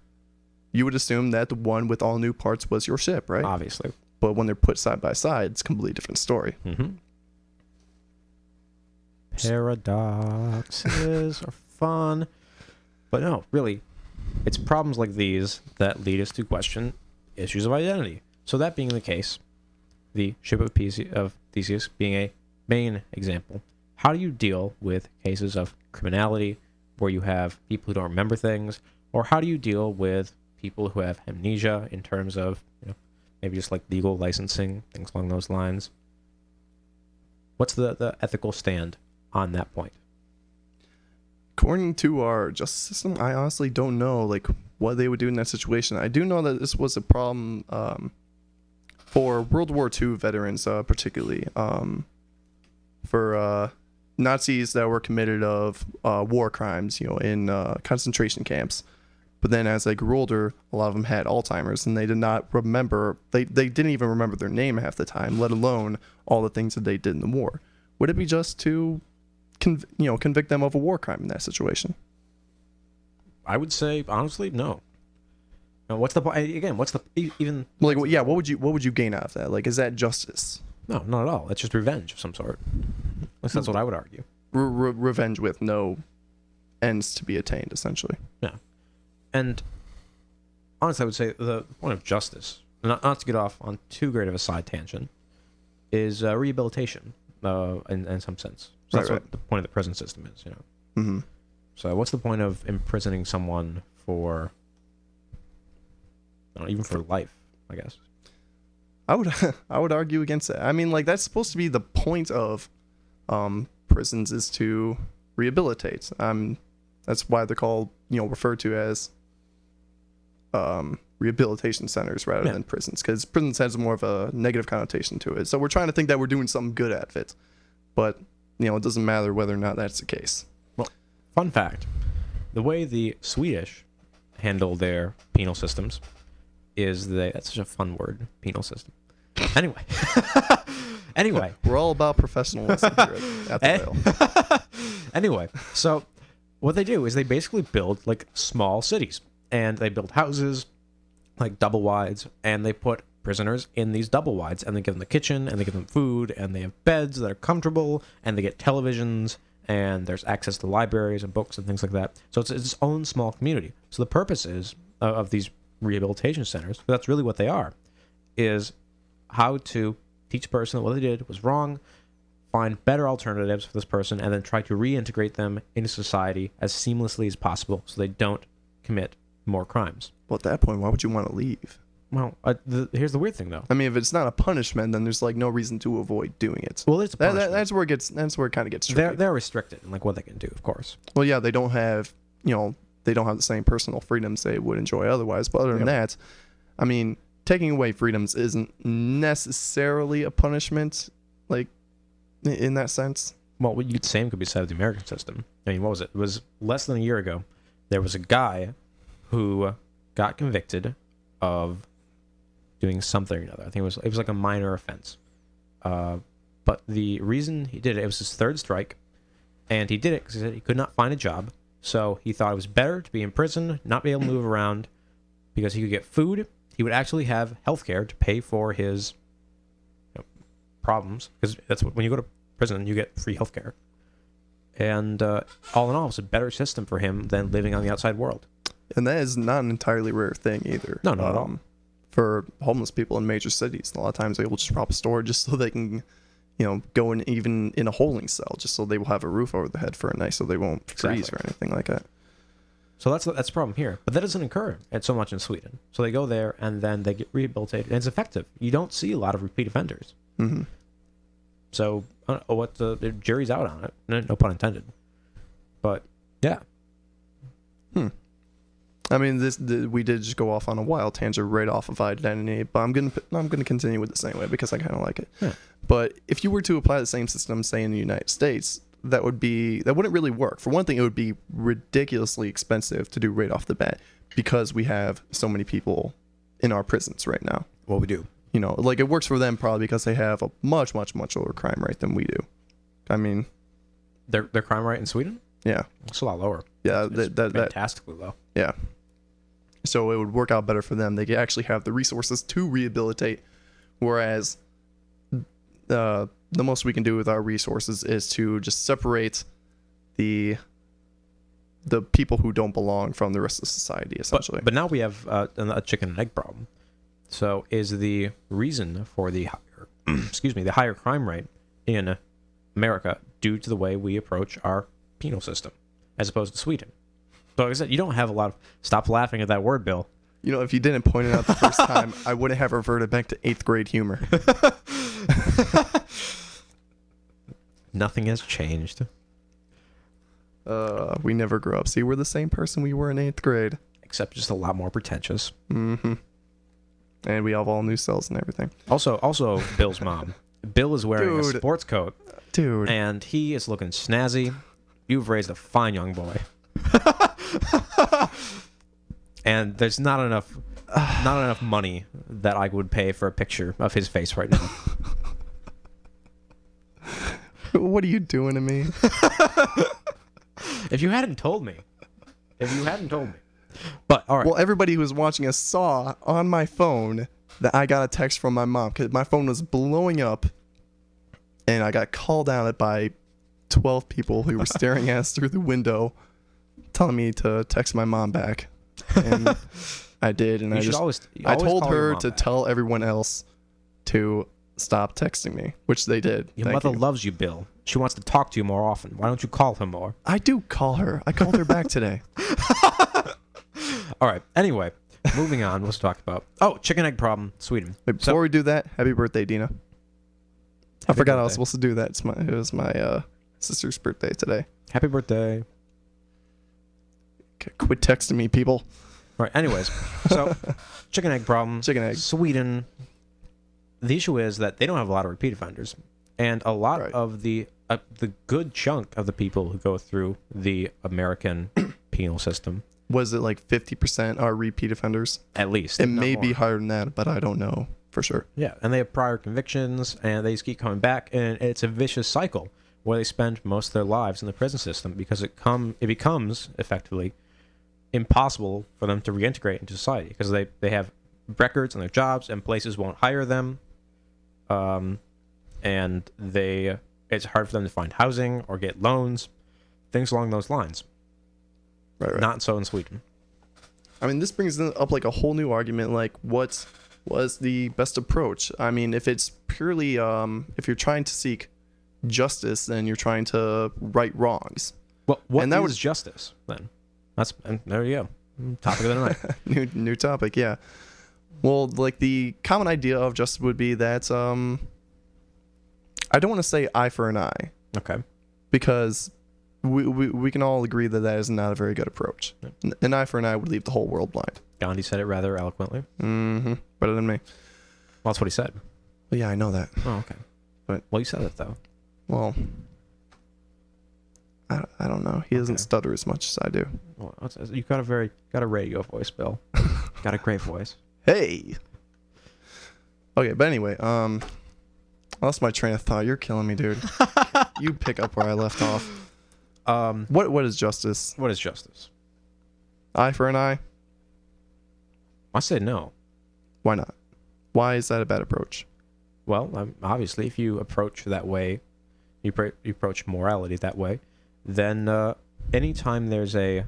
you would assume that the one with all new parts was your ship, right? Obviously. But when they're put side by side, it's a completely different story. Mm-hmm. Paradoxes are fun. But no, really, it's problems like these that lead us to question issues of identity. So that being the case, the ship of Theseus being a main example, how do you deal with cases of criminality where you have people who don't remember things, or how do you deal with people who have amnesia in terms of, maybe just like legal licensing, things along those lines? What's the ethical stand on that point? According to our justice system, I honestly don't know like what they would do in that situation. I do know that this was a problem for World War II veterans, particularly for Nazis that were committed of war crimes, in concentration camps. But then as they grew older, a lot of them had Alzheimer's, and they did not remember. They didn't even remember their name half the time, let alone all the things that they did in the war. Would it be just to convict them of a war crime in that situation? I would say honestly, no. Now, what's the again? What's the even? Like, yeah, what would you gain out of that? Like, is that justice? No, not at all. It's just revenge of some sort. At least that's what I would argue. Revenge with no ends to be attained, essentially. Yeah, and honestly, I would say the point of justice, not to get off on too great of a side tangent, is rehabilitation. In some sense, so that's Right. what the point of the prison system is. Mm-hmm. So what's the point of imprisoning someone for, even for life? I guess. I would argue against it. I mean, like, that's supposed to be the point of prisons, is to rehabilitate. That's why they're called, referred to as rehabilitation centers rather than prisons, because prisons has more of a negative connotation to it. So we're trying to think that we're doing something good out of it, but it doesn't matter whether or not that's the case. Well, fun fact: the way the Swedish handle their penal systems is that's such a fun word, penal system. Anyway, We're all about professionalism here at the Whale. Anyway, so what they do is they basically build like small cities, and they build houses, like double wides, and they put prisoners in these double wides, and they give them the kitchen, and they give them food, and they have beds that are comfortable, and they get televisions, and there's access to libraries and books and things like that. So it's its own small community. So the purpose is of these rehabilitation centers, that's really what they are, is how to teach a person that what they did was wrong, find better alternatives for this person, and then try to reintegrate them into society as seamlessly as possible so they don't commit more crimes. Well, at that point, why would you want to leave? Well, here's the weird thing, though. I mean, if it's not a punishment, then there's like no reason to avoid doing it. Well, it's a punishment. That's where it gets. That's where it kind of gets tricky. They're restricted in like what they can do, of course. Well, yeah, they don't have they don't have the same personal freedoms they would enjoy otherwise. But other than that, I mean, taking away freedoms isn't necessarily a punishment, like in that sense. Well, the same could be said of the American system. I mean, what was it? It was less than a year ago. There was a guy who got convicted of doing something or another. I think it was like a minor offense. But the reason he did it was his third strike, and he did it because he said he could not find a job. So he thought it was better to be in prison, not be able to move around, because he could get food. He would actually have health care to pay for his problems, because that's when you go to prison, you get free health care. And all in all, it's a better system for him than living on the outside world. And that is not an entirely rare thing either. No, not at all. For homeless people in major cities, a lot of times they will just rob a store just so they can, go in even in a holding cell, just so they will have a roof over their head for a night, so they won't freeze or anything like that. So that's the problem here. But that doesn't occur so much in Sweden. So they go there and then they get rehabilitated, and it's effective. You don't see a lot of repeat offenders. Mm-hmm. So the jury's out on it. No pun intended. But yeah. I mean, we did just go off on a wild tangent right off of identity, but I'm gonna continue with this anyway because I kind of like it. Yeah. But if you were to apply the same system, say in the United States, that wouldn't really work. For one thing, it would be ridiculously expensive to do right off the bat because we have so many people in our prisons right now. Well, we do. Like it works for them probably because they have a much, much, much lower crime rate than we do. I mean, their crime rate in Sweden? Yeah. It's a lot lower. Yeah, it's fantastically low. Yeah. So it would work out better for them. They actually have the resources to rehabilitate, whereas the most we can do with our resources is to just separate the people who don't belong from the rest of society, essentially. But now we have a chicken and egg problem. So is the reason for the the higher crime rate in America due to the way we approach our penal system as opposed to Sweden? So like I said, you don't have a lot of... Stop laughing at that word, Bill. If you didn't point it out the first time, I wouldn't have reverted back to 8th grade humor. Nothing has changed. We never grew up. See, we're the same person we were in 8th grade. Except just a lot more pretentious. Mm-hmm. And we have all new cells and everything. Also, Bill's mom. Bill is wearing a sports coat. Dude. And he is looking snazzy. You've raised a fine young boy. And there's not enough money that I would pay for a picture of his face right now. What are you doing to me? If you hadn't told me. But all right. Well, everybody who was watching us saw on my phone that I got a text from my mom because my phone was blowing up, and I got called out by 12 people who were staring at us through the window, telling me to text my mom back. And I did, and I told her to tell everyone else to stop texting me, which they did. Your mother loves you, Bill. She wants to talk to you more often. Why don't you call her more? I do call her. I called her back today. All right. Anyway, moving on. Let's talk about chicken egg problem, Sweden. Wait, before we do that, happy birthday, Dina. I forgot I was supposed to do that. It was my sister's birthday today. Happy birthday. Okay, quit texting me, people. All right. Anyways, so chicken egg problem. Chicken egg. Sweden. The issue is that they don't have a lot of repeat offenders, and a lot of the good chunk of the people who go through the American penal system. Was it like 50% are repeat offenders? At least. It may be higher than that, but I don't know for sure. Yeah, and they have prior convictions, and they just keep coming back, and it's a vicious cycle where they spend most of their lives in the prison system because it becomes effectively impossible for them to reintegrate into society because they have records on their jobs, and places won't hire them. And it's hard for them to find housing or get loans, things along those lines. Right. Not so in Sweden. I mean, this brings up like a whole new argument. Like, what was the best approach? I mean, if it's purely, if you're trying to seek justice, then you're trying to right wrongs. Well, what And that is was- justice then? And there you go. Topic of the night. New topic, yeah. Well, like the common idea of justice would be that I don't want to say eye for an eye, Okay. because we can all agree that is not a very good approach. An eye for an eye would leave the whole world blind. Gandhi said it rather eloquently. Mm-hmm. Better than me. Well, that's what he said. But yeah, I know that. Oh, okay. But- well, you said it though. Well, I don't know. He doesn't Okay. stutter as much as I do. Well, you got a radio voice, Bill. Got a great voice. Hey. Okay, but anyway, I lost my train of thought. You're killing me, dude. You pick up where I left off. What is justice? What is justice? Eye for an eye? I said no. Why not? Why is that a bad approach? Well, obviously, if you approach that way, you approach morality that way, then anytime there's a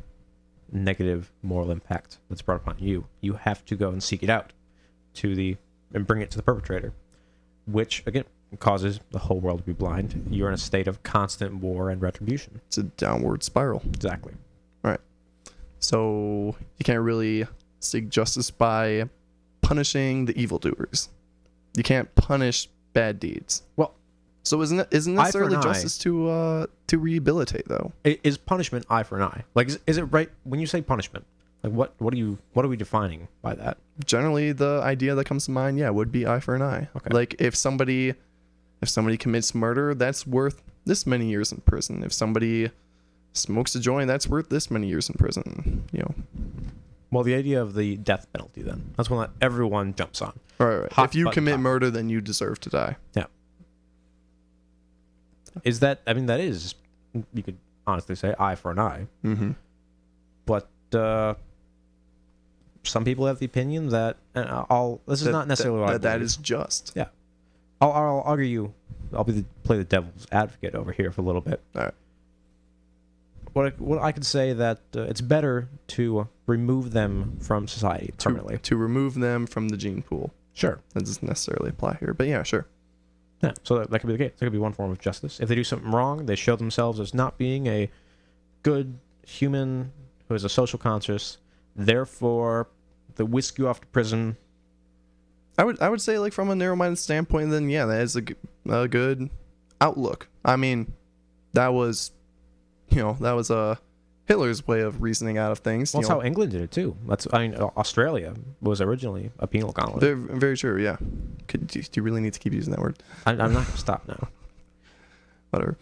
negative moral impact that's brought upon you, you have to go and seek it out and bring it to the perpetrator, which again causes the whole world to be blind. You're in a state of constant war and retribution. It's a downward spiral. Exactly. Right. So you can't really seek justice by punishing the evildoers. You can't punish bad deeds. Well, so isn't eye for necessarily an eye. justice to rehabilitate though? is punishment eye for an eye? Like, is it right when you say punishment? Like, what are we defining by that? Generally, the idea that comes to mind, yeah, would be eye for an eye. Okay. Like if somebody commits murder, that's worth this many years in prison. If somebody smokes a joint, that's worth this many years in prison. You know. Well, the idea of the death penalty, then, that's one that everyone jumps on. Right. Hot If you button commit topic. murder, then you deserve to die. Yeah. Is that? I mean, that is. You could honestly say eye for an eye, Mm-hmm. but some people have the opinion that this is not necessarily what I that believe. is just. Yeah. I'll argue. I'll play the devil's advocate over here for a little bit. All right. What I could say that it's better to remove them from society permanently. To remove them from the gene pool. Sure. That doesn't necessarily apply here, but yeah, sure. Yeah. So that could be the case. That could be one form of justice. If they do something wrong, they show themselves as not being a good human who has a social conscience. Therefore, they whisk you off to prison. I would say, like, from a narrow-minded standpoint, then yeah, that is a good outlook. I mean, that was Hitler's way of reasoning out of things. Well, you that's know. how England did it too. Australia was originally a penal colony. Very, very true. Yeah. Do you really need to keep using that word? I'm not going to stop now. Whatever.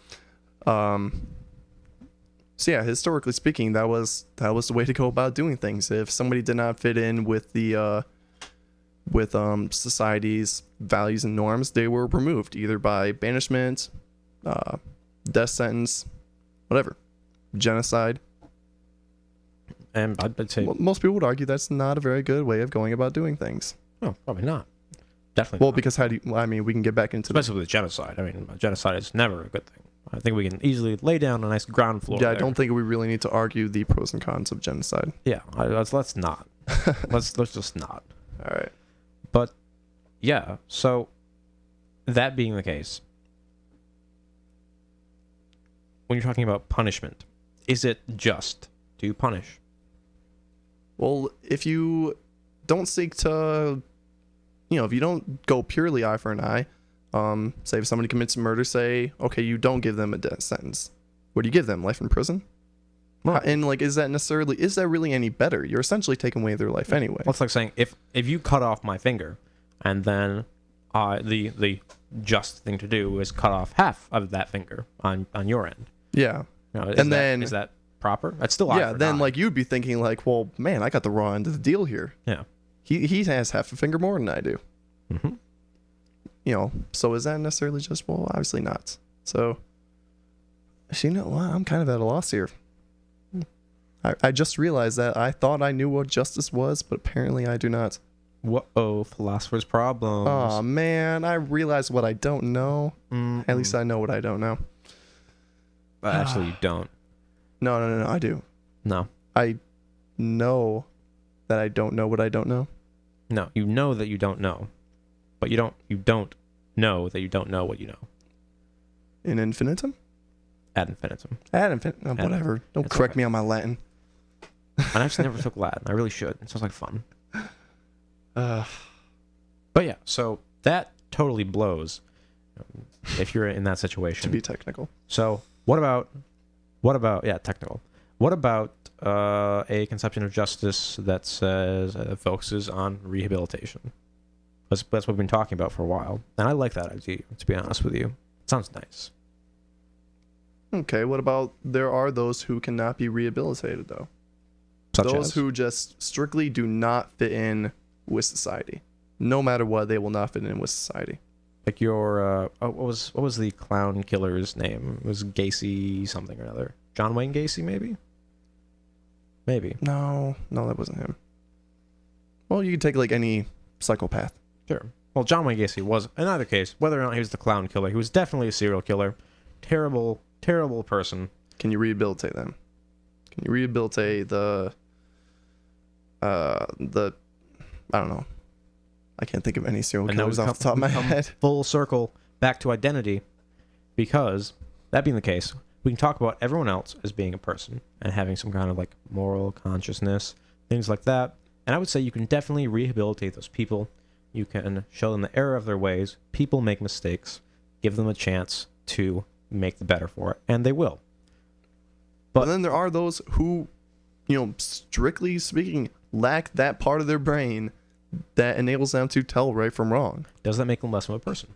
So yeah, historically speaking, that was the way to go about doing things. If somebody did not fit in with the society's values and norms, they were removed either by banishment, death sentence, whatever, genocide. And I'd say, Most people would argue that's not a very good way of going about doing things. no, probably not. Definitely Well, not. because we can get back into Especially with genocide. I mean, genocide is never a good thing. I think we can easily lay down a nice ground floor. Yeah, I there. don't think we really need to argue the pros and cons of genocide. Yeah, let's not. let's just not. All right. But yeah, so that being the case, when you're talking about punishment, is it just to punish? Well, if you don't seek to, if you don't go purely eye for an eye, say if somebody commits murder, say, okay, you don't give them a death sentence. What do you give them? Life in prison? Well, And like, is that really any better? You're essentially taking away their life anyway. well, it's like saying if you cut off my finger, and then the just thing to do is cut off half of that finger on your end. Yeah. Now, then is that proper? That's still eye Yeah. for Then an eye. like you'd be thinking like, well, man, I got the raw end of the deal here. Yeah. He has half a finger more than I do. Mm-hmm. So is that necessarily just? Well, obviously not. So, well, I'm kind of at a loss here. I just realized that I thought I knew what justice was, but apparently I do not. Whoa, philosopher's problems. Oh man, I realize what I don't know. At least I know what I don't know. Actually, you don't. No, I do. No. I know that I don't know what I don't know. No, you know that you don't know. But you don't know that you don't know what you know. In infinitum? Ad infinitum. Ad infinitum. Whatever. Don't It's correct okay. me on my Latin. I actually never took Latin. I really should. It sounds like fun. Uh, But yeah, so that totally blows if you're in that situation. to be technical. So what about yeah, technical. What about a conception of justice that says focuses on rehabilitation? That's what we've been talking about for a while, and I like that idea. To be honest with you, it sounds nice. Okay, what about there are those who cannot be rehabilitated though? Such Those as? who just strictly do not fit in with society. No matter what, they will not fit in with society. Like your what was the clown killer's name? It was Gacy something or another. John Wayne Gacy, maybe. No, that wasn't him. Well, you could take like any psychopath. Sure. Well, John Wayne Gacy was, in either case, whether or not he was the clown killer, he was definitely a serial killer. Terrible, terrible person. Can you rehabilitate them? Can you rehabilitate the I don't know. I can't think of any serial And now killers we off the top of my come head. full circle back to identity, because that being the case, we can talk about everyone else as being a person and having some kind of like moral consciousness, things like that. And I would say you can definitely rehabilitate those people. You can show them the error of their ways. People make mistakes. Give them a chance to make the better for it, and they will. But then there are those who, strictly speaking, lack that part of their brain that enables them to tell right from wrong. Does that make them less of a person?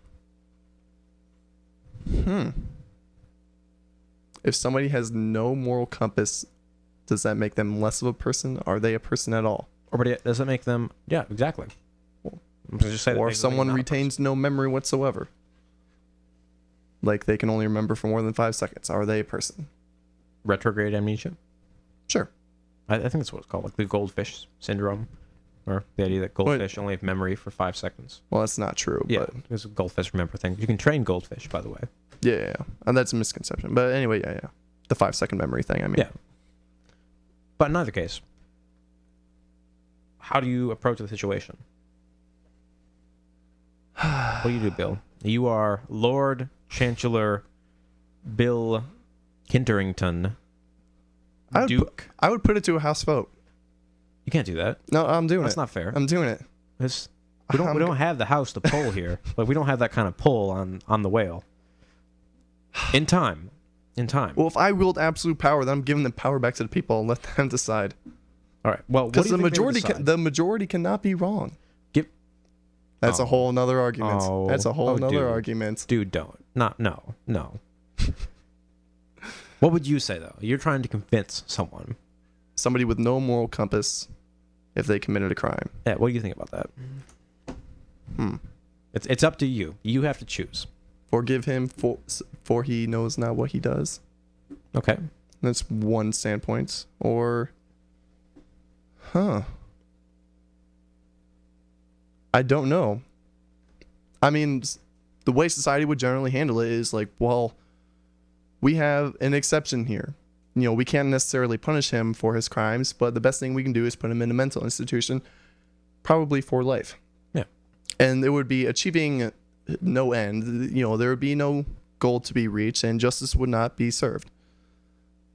If somebody has no moral compass, does that make them less of a person? Are they a person at all? Or does that make them? Yeah, exactly. I'm just saying. Or if someone retains no memory whatsoever, like they can only remember for more than 5 seconds, are they a person? retrograde amnesia. Sure. I think that's what it's called, like the goldfish syndrome, or the idea that goldfish only have memory for 5 seconds. Well, that's not true. Yeah, But there's a goldfish remember thing. You can train goldfish, by the way. yeah. And that's a misconception. But anyway, yeah. The 5-second memory thing, I mean. Yeah. But in either case, how do you approach the situation? What do you do, Bill? You are Lord Chancellor Bill Kinterington, Duke. I would put it to a house vote. You can't do that. No, I'm doing That's it. not fair. I'm doing it. We don't have the House to pull here. Like we don't have that kind of pull on the whale. In time. Well, if I wield absolute power, then I'm giving the power back to the people and let them decide. All right. Well, what Because do you the think they would majority, decide? the majority cannot be wrong. That's Oh. a whole nother argument. Oh. That's a whole Oh, nother dude. argument. Dude, don't. No. What would you say though? You're trying to convince someone. Somebody with no moral compass, if they committed a crime. Yeah. What do you think about that? It's up to you. You have to choose. Forgive him for he knows not what he does. Okay. That's one standpoint. Or, I don't know. I mean, the way society would generally handle it is like, well, we have an exception here. We can't necessarily punish him for his crimes, but the best thing we can do is put him in a mental institution, probably for life. Yeah. And it would be achieving no end. There would be no goal to be reached, and justice would not be served.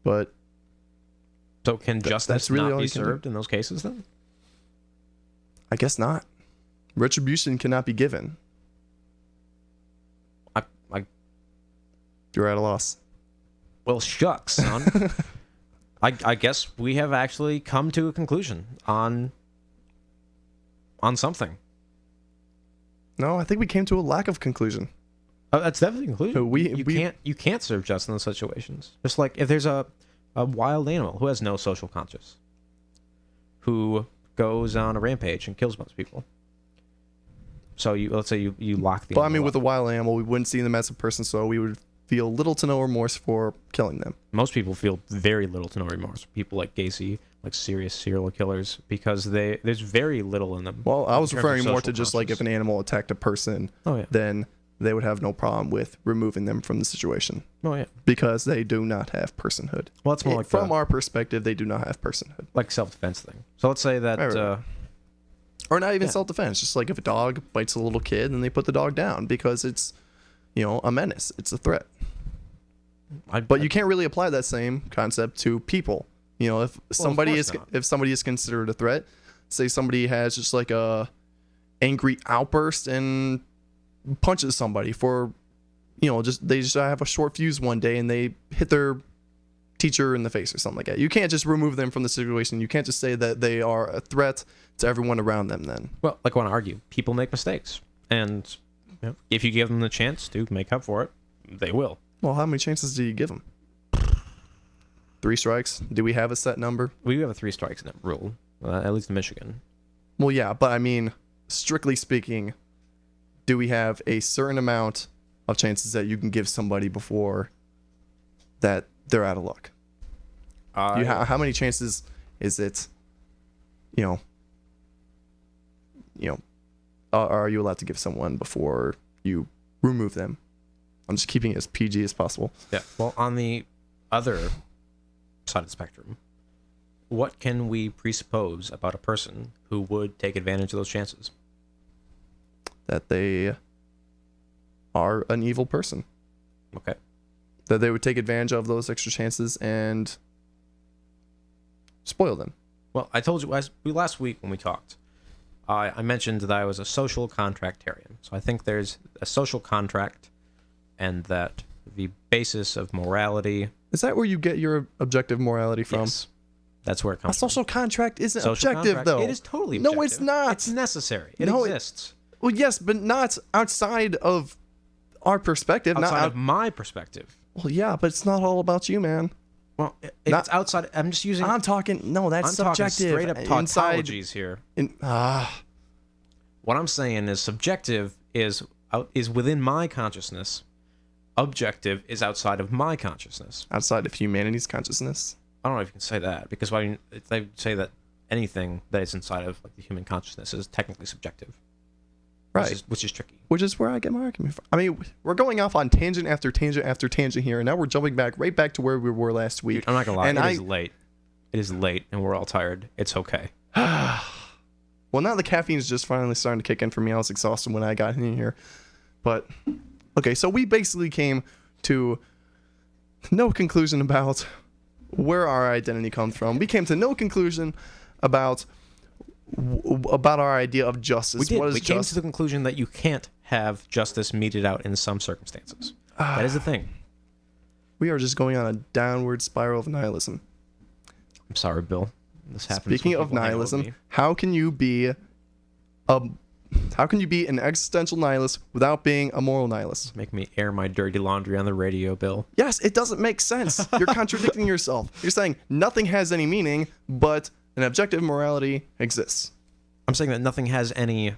But So can justice that's really not all be you can do. served in those cases then? I guess not. Retribution cannot be given. You're at a loss. Well, shucks, son. I guess we have actually come to a conclusion on something. No, I think we came to a lack of conclusion. That's definitely a conclusion. So You can't serve justice in those situations. Just like if there's a wild animal who has no social conscience, who goes on a rampage and kills a bunch of people. So let's say you lock the. But I mean, animal with a up. wild animal, we wouldn't see them as a person, so we would feel little to no remorse for killing them. Most people feel very little to no remorse. People like Gacy like serious serial killers, because there's very little in them. Well, I was in terms of referring more social to just like if conscience. an animal attacked a person, Oh yeah. then they would have no problem with removing them from the situation Oh yeah. because they do not have personhood. Well, it's more like From our perspective, they do not have personhood. like self-defense thing. So let's say that Right. Or not even Yeah. self-defense, just like if a dog bites a little kid, then they put the dog down because it's, a menace. It's a threat. But you can't really apply that same concept to people. If somebody course is not. if somebody is considered a threat, say somebody has just like a angry outburst and punches somebody for, they just have a short fuse one day and they hit their teacher in the face or something like that. You can't just remove them from the situation. You can't just say that they are a threat to everyone around them then. Well, like I want to argue, people make mistakes, and if you give them the chance to make up for it, they will. Well, how many chances do you give them? 3 strikes? Do we have a set number? We do have a 3 strikes rule, at least in Michigan. Well, yeah, but I mean, strictly speaking, do we have a certain amount of chances that you can give somebody before that they're out of luck? How many chances is it, are you allowed to give someone before you remove them? I'm just keeping it as PG as possible. Yeah. Well, on the other side of the spectrum, what can we presuppose about a person who would take advantage of those chances? That they are an evil person. Okay. That they would take advantage of those extra chances and spoil them. Well, I told you last week when we talked, I mentioned that I was a social contractarian. So I think there's a social contract, and that the basis of morality. Is that where you get your objective morality from? Yes, that's where it A comes from. social contract isn't Social objective, contract, though. It is totally objective. No, it's not. It's necessary. It No, exists. Well, yes, but not outside of our perspective. Outside of my perspective. Well, yeah, but it's not all about you, man. Well, if Not- it's outside. I'm just using. I'm talking. No, that's I'm talking subjective. straight up Inside. tautologies here. What I'm saying is subjective is within my consciousness. Objective is outside of my consciousness. Outside of humanity's consciousness. I don't know if you can say that, because I mean, they say that anything that is inside of like the human consciousness is technically subjective. Right. Which is tricky. Which is where I get my argument from. I mean, we're going off on tangent after tangent after tangent here, and now we're jumping right back to where we were last week. I'm not gonna lie. And It is late. It is late, and we're all tired. It's okay. Well, now the caffeine is just finally starting to kick in for me. I was exhausted when I got in here. But, okay, so we basically came to no conclusion about where our identity comes from. We came to no conclusion about our idea of justice. We did. What is We came justice? to the conclusion that you can't have justice meted out in some circumstances. That is the thing. We are just going on a downward spiral of nihilism. I'm sorry, Bill. This happens. Speaking when of people hang out with nihilism, me. how can you be an existential nihilist without being a moral nihilist? Make me air my dirty laundry on the radio, Bill. Yes, it doesn't make sense. You're contradicting yourself. You're saying nothing has any meaning, but an objective morality exists. I'm saying that nothing has any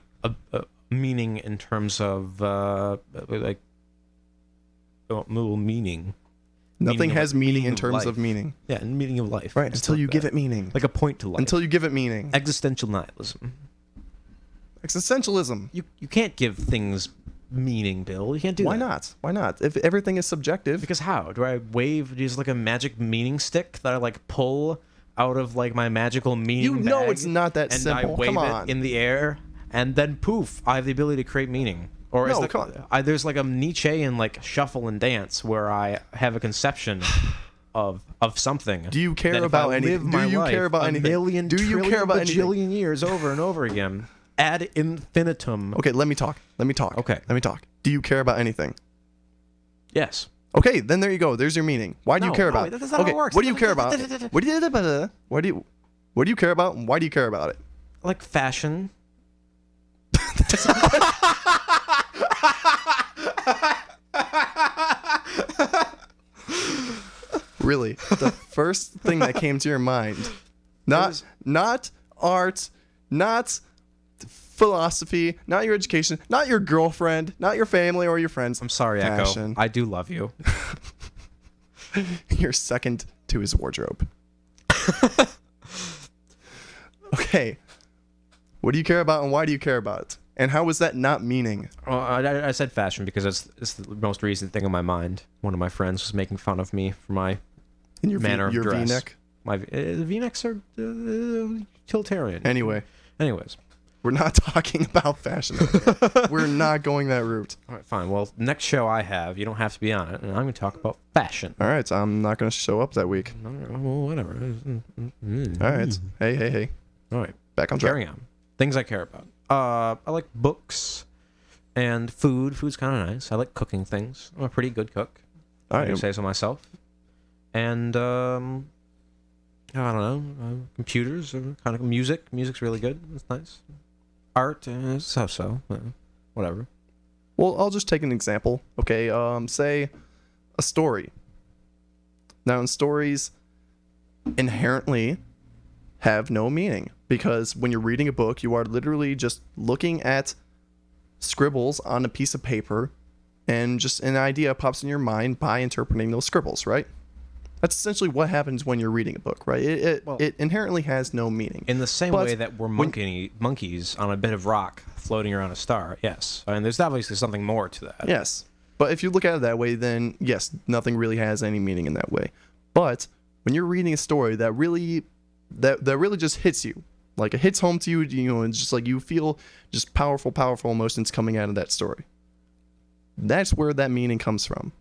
meaning in terms of meaning. Nothing has meaning in of terms life. of meaning. Yeah, and meaning of life. Right, Let's until talk you about give that. it meaning. Like a point to life. Until you give it meaning. Existential nihilism. Existentialism. You can't give things meaning, Bill. You can't do Why that. not? Why not? If everything is subjective. Because how? Do I use like a magic meaning stick that I like pull out of like my magical meaning You know bag, it's not that and simple. I wave Come on. it in the air, and then poof, I have the ability to create meaning. Or No, come on. there's like a Nietzschean like shuffle and dance where I have a conception of something. Do you care that if about I anything? live Do my you life care about a anything? million Do you care trillion about anything? bajillion years over and over again ad infinitum? Okay, let me talk. Okay. Let me talk. Do you care about anything? Yes. Okay, then there you go. There's your meaning. Why do you No, care no, about it? that's not how Okay, it works. what do you care about? What do you care about? And why do you care about it? Like fashion. Really, the first thing that came to your mind, not art, not philosophy, not your education, not your girlfriend, not your family or your friends. I'm sorry, Fashion. Echo. I do love you. You're second to his wardrobe. Okay. What do you care about and why do you care about it? And how is that not meaning? Well, I said fashion because it's the most recent thing on my mind. One of my friends was making fun of me for my In your manner of your dress. V-neck? The V-necks are utilitarian. Anyways. We're not talking about fashion. We're not going that route. All right, fine. Well, next show I have, you don't have to be on it, and I'm going to talk about fashion. All right, so I'm not going to show up that week. Well, whatever. All right. Hey. All right. Back on track. Carrying on. Things I care about. I like books and food. Food's kind of nice. I like cooking things. I'm a pretty good cook. All I right. say so myself. And I don't know. Computers, kind of music. Music's really good. It's nice. Art, so. Whatever. Well, I'll just take an example. Okay, say a story. Now, in stories, inherently have no meaning because when you're reading a book, you are literally just looking at scribbles on a piece of paper, and just an idea pops in your mind by interpreting those scribbles, right? That's essentially what happens when you're reading a book, right? It inherently has no meaning. In the same But way that we're monkeys on a bit of rock floating around a star, yes. I mean, there's obviously something more to that. Yes. But if you look at it that way, then yes, nothing really has any meaning in that way. But when you're reading a story that really just hits you, like it hits home to you, it's just like you feel just powerful emotions coming out of that story. That's where that meaning comes from.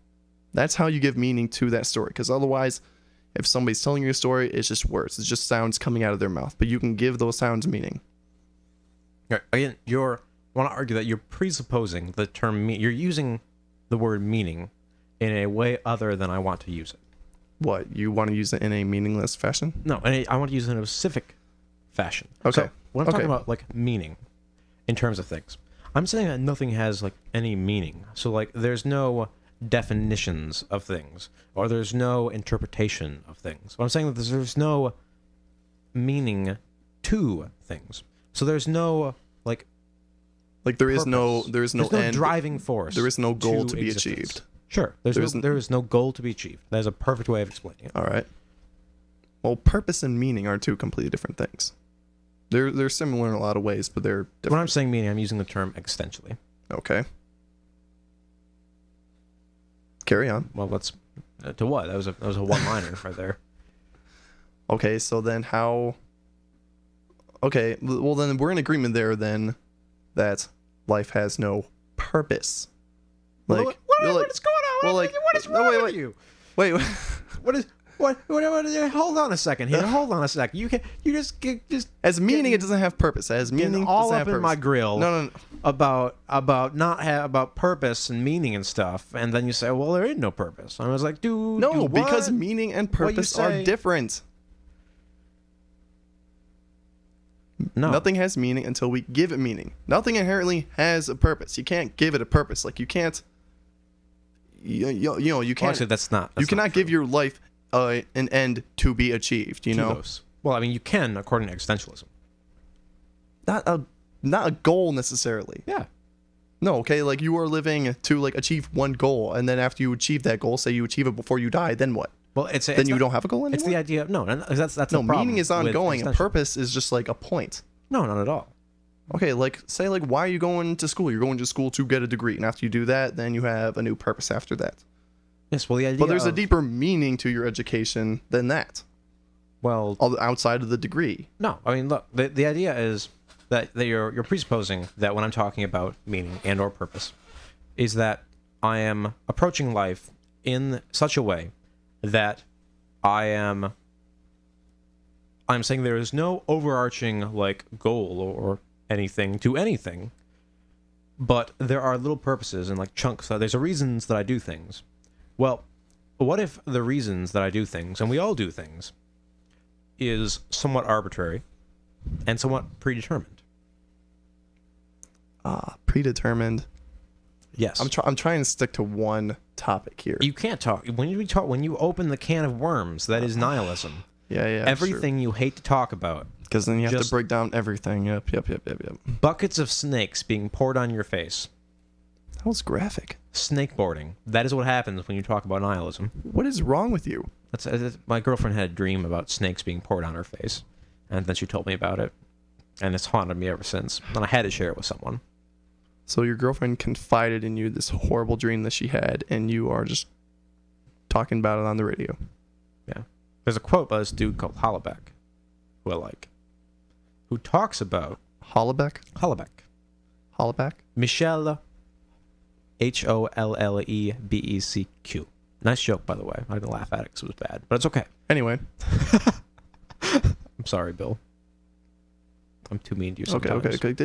That's how you give meaning to that story. Because otherwise, if somebody's telling you a story, it's just words. It's just sounds coming out of their mouth. But you can give those sounds meaning. Right. Again, I want to argue that you're presupposing the term you're using the word meaning in a way other than I want to use it. What? You want to use it in a meaningless fashion? No, I want to use it in a specific fashion. Okay. So when I'm talking about like meaning in terms of things, I'm saying that nothing has like any meaning. So like there's no definitions of things, or there's no interpretation of things. What I'm saying that there's no meaning to things. So there's no like there is purpose. there is no end. driving force. There is no goal to be existence. achieved. Sure, there is no goal to be achieved. That is a perfect way of explaining it. All right. Well, purpose and meaning are two completely different things. They're similar in a lot of ways, but they're different. When I'm saying meaning, I'm using the term existentially. Okay. Carry on. Well, let's to what? That was a one-liner right there. Okay, so then how? Okay, well then we're in agreement there then that life has no purpose. Like what like, is going on? well, what like is no, wrong wait, with you? wait. What? Hold on a second here. Hold on a second. You just As meaning, it doesn't have purpose. As meaning, all doesn't up have in purpose. my grill. No. About about purpose and meaning and stuff, and then you say, well, there ain't no purpose. I was like, dude, No, what? because meaning and What you purpose are say? different. No. Nothing has meaning until we give it meaning. Nothing inherently has a purpose. You can't give it a purpose. Like you can't. You can't. Actually, that's not. You cannot give your life an end to be achieved. You know, Well, I mean, you can according to existentialism. not a goal necessarily. Yeah. No, okay, like you are living to like achieve one goal, and then after you achieve that goal, say you achieve it before you die, then what? Well, Then you don't have a goal anymore. It's the idea. No, that's No, the problem meaning is with ongoing, and existentialism. purpose is just like a point. No, not at all. Okay, like say like why are you going to school? You're going to school to get a degree, and after you do that, then you have a new purpose after that. Yes. Well, the idea. But there's a of- deeper meaning to your education than that, Well, outside of the degree. no. I mean, look. The idea is that you're presupposing that when I'm talking about meaning and or purpose, is that I am approaching life in such a way that I'm saying there is no overarching like goal or anything to anything, but there are little purposes and like chunks. There's a reasons that I do things. Well, what if the reasons that I do things, and we all do things, is somewhat arbitrary and somewhat predetermined? Predetermined. Yes. I'm trying to stick to one topic here. You can't talk when you open the can of worms. That is nihilism. Yeah. Everything you hate to talk about. Because then you have just- to break down everything. Yep. Buckets of snakes being poured on your face. That was graphic. Snakeboarding. That is what happens when you talk about nihilism. What is wrong with you? My girlfriend had a dream about snakes being poured on her face, and then she told me about it. and it's haunted me ever since. And I had to share it with someone. So your girlfriend confided in you this horrible dream that she had, and you are just talking about it on the radio. Yeah. There's a quote by this dude called Hollaback, who I like, who talks about Hollaback? Hollaback. Michelle Hollebecq. Nice joke, by the way. I didn't laugh at it because it was bad, but it's okay. Anyway. I'm sorry, Bill. I'm too mean to you sometimes. Okay.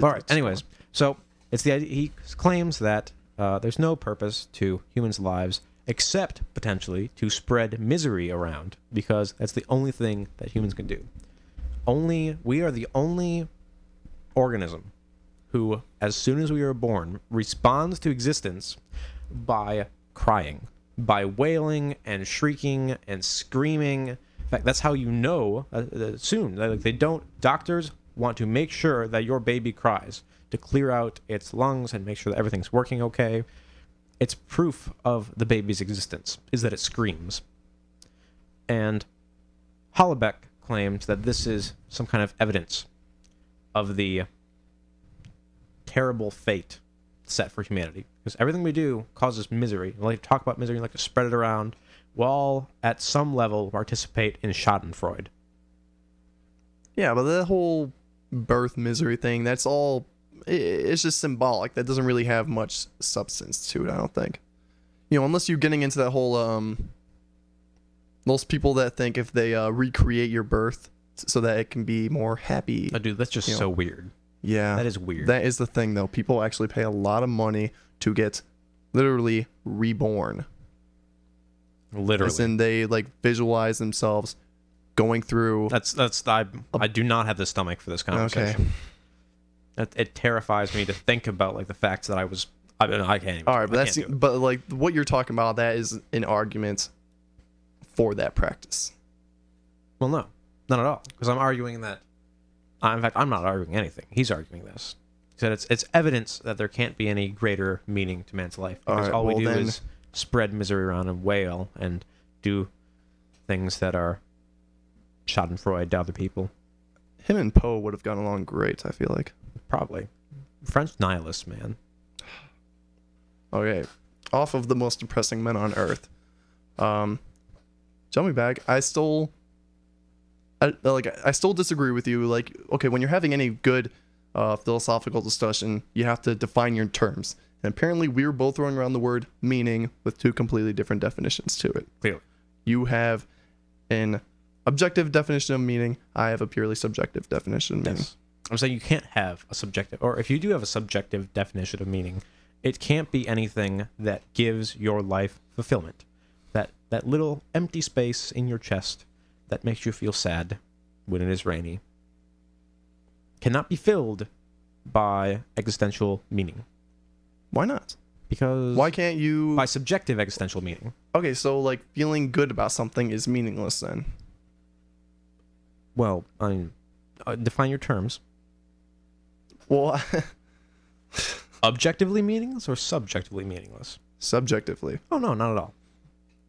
All right. Anyways, so it's the idea. He claims that there's no purpose to humans' lives except potentially to spread misery around, because that's the only thing that humans can do. We are the only organism who, as soon as we are born, responds to existence by crying, by wailing and shrieking and screaming. In fact, that's how you know soon. Like, doctors want to make sure that your baby cries to clear out its lungs and make sure that everything's working okay. It's proof of the baby's existence, is that it screams. And Hollaback claims that this is some kind of evidence of the terrible fate set for humanity, because everything we do causes misery. We like to talk about misery, we like to spread it around. We all, at some level, participate in Schadenfreude. Yeah, but that whole birth misery thing, that's all, it's just symbolic. That doesn't really have much substance to it, I don't think. Unless you're getting into that whole, those people that think if they recreate your birth so that it can be more happy. Oh, dude, that's just so weird. Yeah. That is weird. That is the thing, though. People actually pay a lot of money to get literally reborn. Literally. As in they, visualize themselves going through... I do not have the stomach for this conversation. Okay. It terrifies me to think about, the facts that I can't even... All right, but what you're talking about, that is an argument for that practice. Well, no. Not at all. Because I'm arguing that... in fact, I'm not arguing anything. He's arguing this. He said it's evidence that there can't be any greater meaning to man's life. Because all we do is spread misery around and wail and do things that are Schadenfreude to other people. Him and Poe would have gotten along great, I feel like. Probably. French nihilists, man. Okay. Off of the most depressing men on earth. Jump me back. I still disagree with you. Okay, when you're having any good philosophical discussion, you have to define your terms. And apparently we were both throwing around the word meaning with two completely different definitions to it. Clearly. You have an objective definition of meaning. I have a purely subjective definition of meaning. Yes. I'm saying you can't have a subjective, or if you do have a subjective definition of meaning, it can't be anything that gives your life fulfillment. That little empty space in your chest that makes you feel sad when it is rainy cannot be filled by existential meaning. Why not? Because why can't you... By subjective existential meaning. Okay, so feeling good about something is meaningless then. Well, define your terms. Well, objectively meaningless or subjectively meaningless? Subjectively. Oh, no, not at all.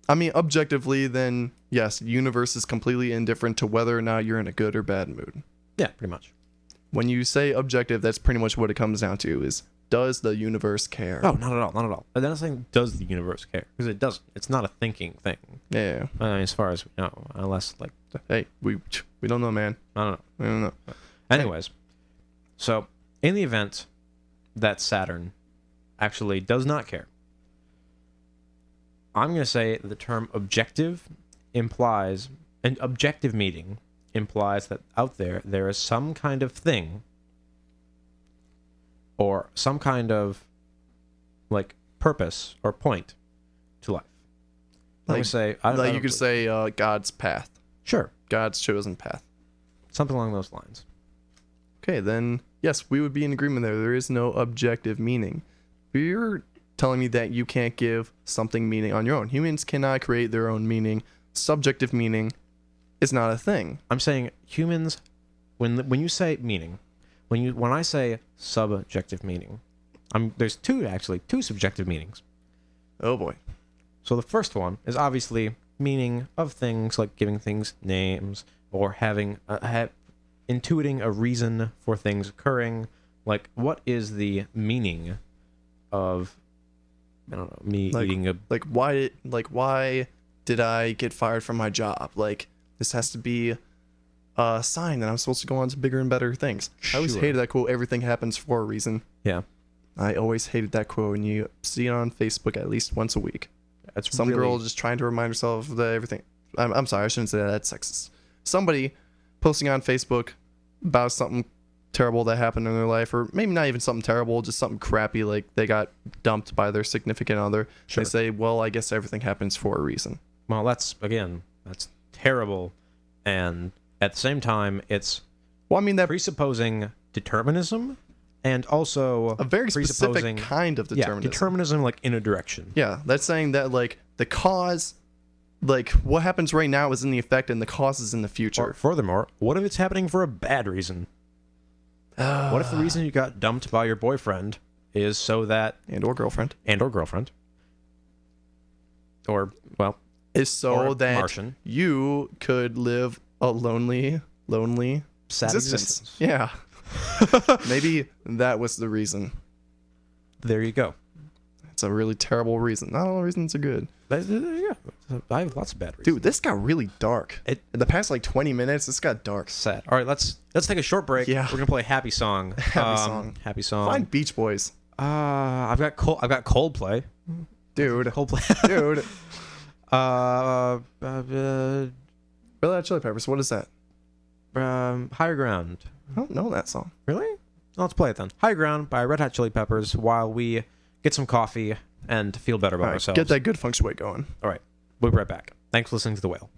I mean, objectively, then, yes, the universe is completely indifferent to whether or not you're in a good or bad mood. Yeah, pretty much. When you say objective, that's pretty much what it comes down to, is does the universe care? Oh, not at all, not at all. I'm not saying does the universe care, because it doesn't. It's not a thinking thing. Yeah. As far as we know, unless, Hey, we don't know, man. I don't know. We don't know. Anyways, so, in the event that Saturn actually does not care, I'm going to say the term objective implies, an objective meaning implies that out there is some kind of thing or some kind of purpose or point to life. I'm going to say... you could say God's path. Sure. God's chosen path. Something along those lines. Okay, then, yes, we would be in agreement there. There is no objective meaning. You're telling me that you can't give something meaning on your own. Humans cannot create their own meaning. Subjective meaning is not a thing. I'm saying humans, when you say meaning, when I say subjective meaning, there's two subjective meanings. Oh boy. So the first one is obviously meaning of things, like giving things names or having intuiting a reason for things occurring. Like, what is the meaning of, I don't know, me eating a... why did I get fired from my job? Like, this has to be a sign that I'm supposed to go on to bigger and better things. I always Sure. hated that quote, everything happens for a reason. Yeah. I always hated that quote, and you see it on Facebook at least once a week. That's Some really, girl just trying to remind herself that everything... I'm sorry, I shouldn't say that. That's sexist. Somebody posting on Facebook about something terrible that happened in their life, or maybe not even something terrible, just something crappy, like they got dumped by their significant other. Sure. They say, well, I guess everything happens for a reason. Well, that's terrible. And at the same time, it's Well, I mean, that presupposing determinism and also a very specific presupposing... kind of determinism. Yeah, determinism, like, in a direction. Yeah, that's saying that, like, the cause, like, what happens right now is in the effect, and the cause is in the future. Or furthermore, what if it's happening for a bad reason? What if the reason you got dumped by your boyfriend is so that... And or girlfriend. And or girlfriend. Or, well... Is so or that Martian. you could live a lonely Sad existence. existence. Yeah. Maybe that was the reason. There you go. It's a really terrible reason. Not all reasons are good. There you go. I have lots of bad reasons. Dude, this got really dark. In the past, like, 20 minutes, this got dark. Sad. All right, let's take a short break. Yeah. We're gonna play Happy Song. Happy Song. Find Beach Boys. I've got Coldplay. Dude. Coldplay. Dude. uh, Red Hot Chili Peppers, what is that? Higher Ground. I don't know that song. Really? Let's play it then. Higher Ground by Red Hot Chili Peppers while we get some coffee and feel better about All right, ourselves. get that good feng shui going. All right. We'll be right back. Thanks for listening to The Whale.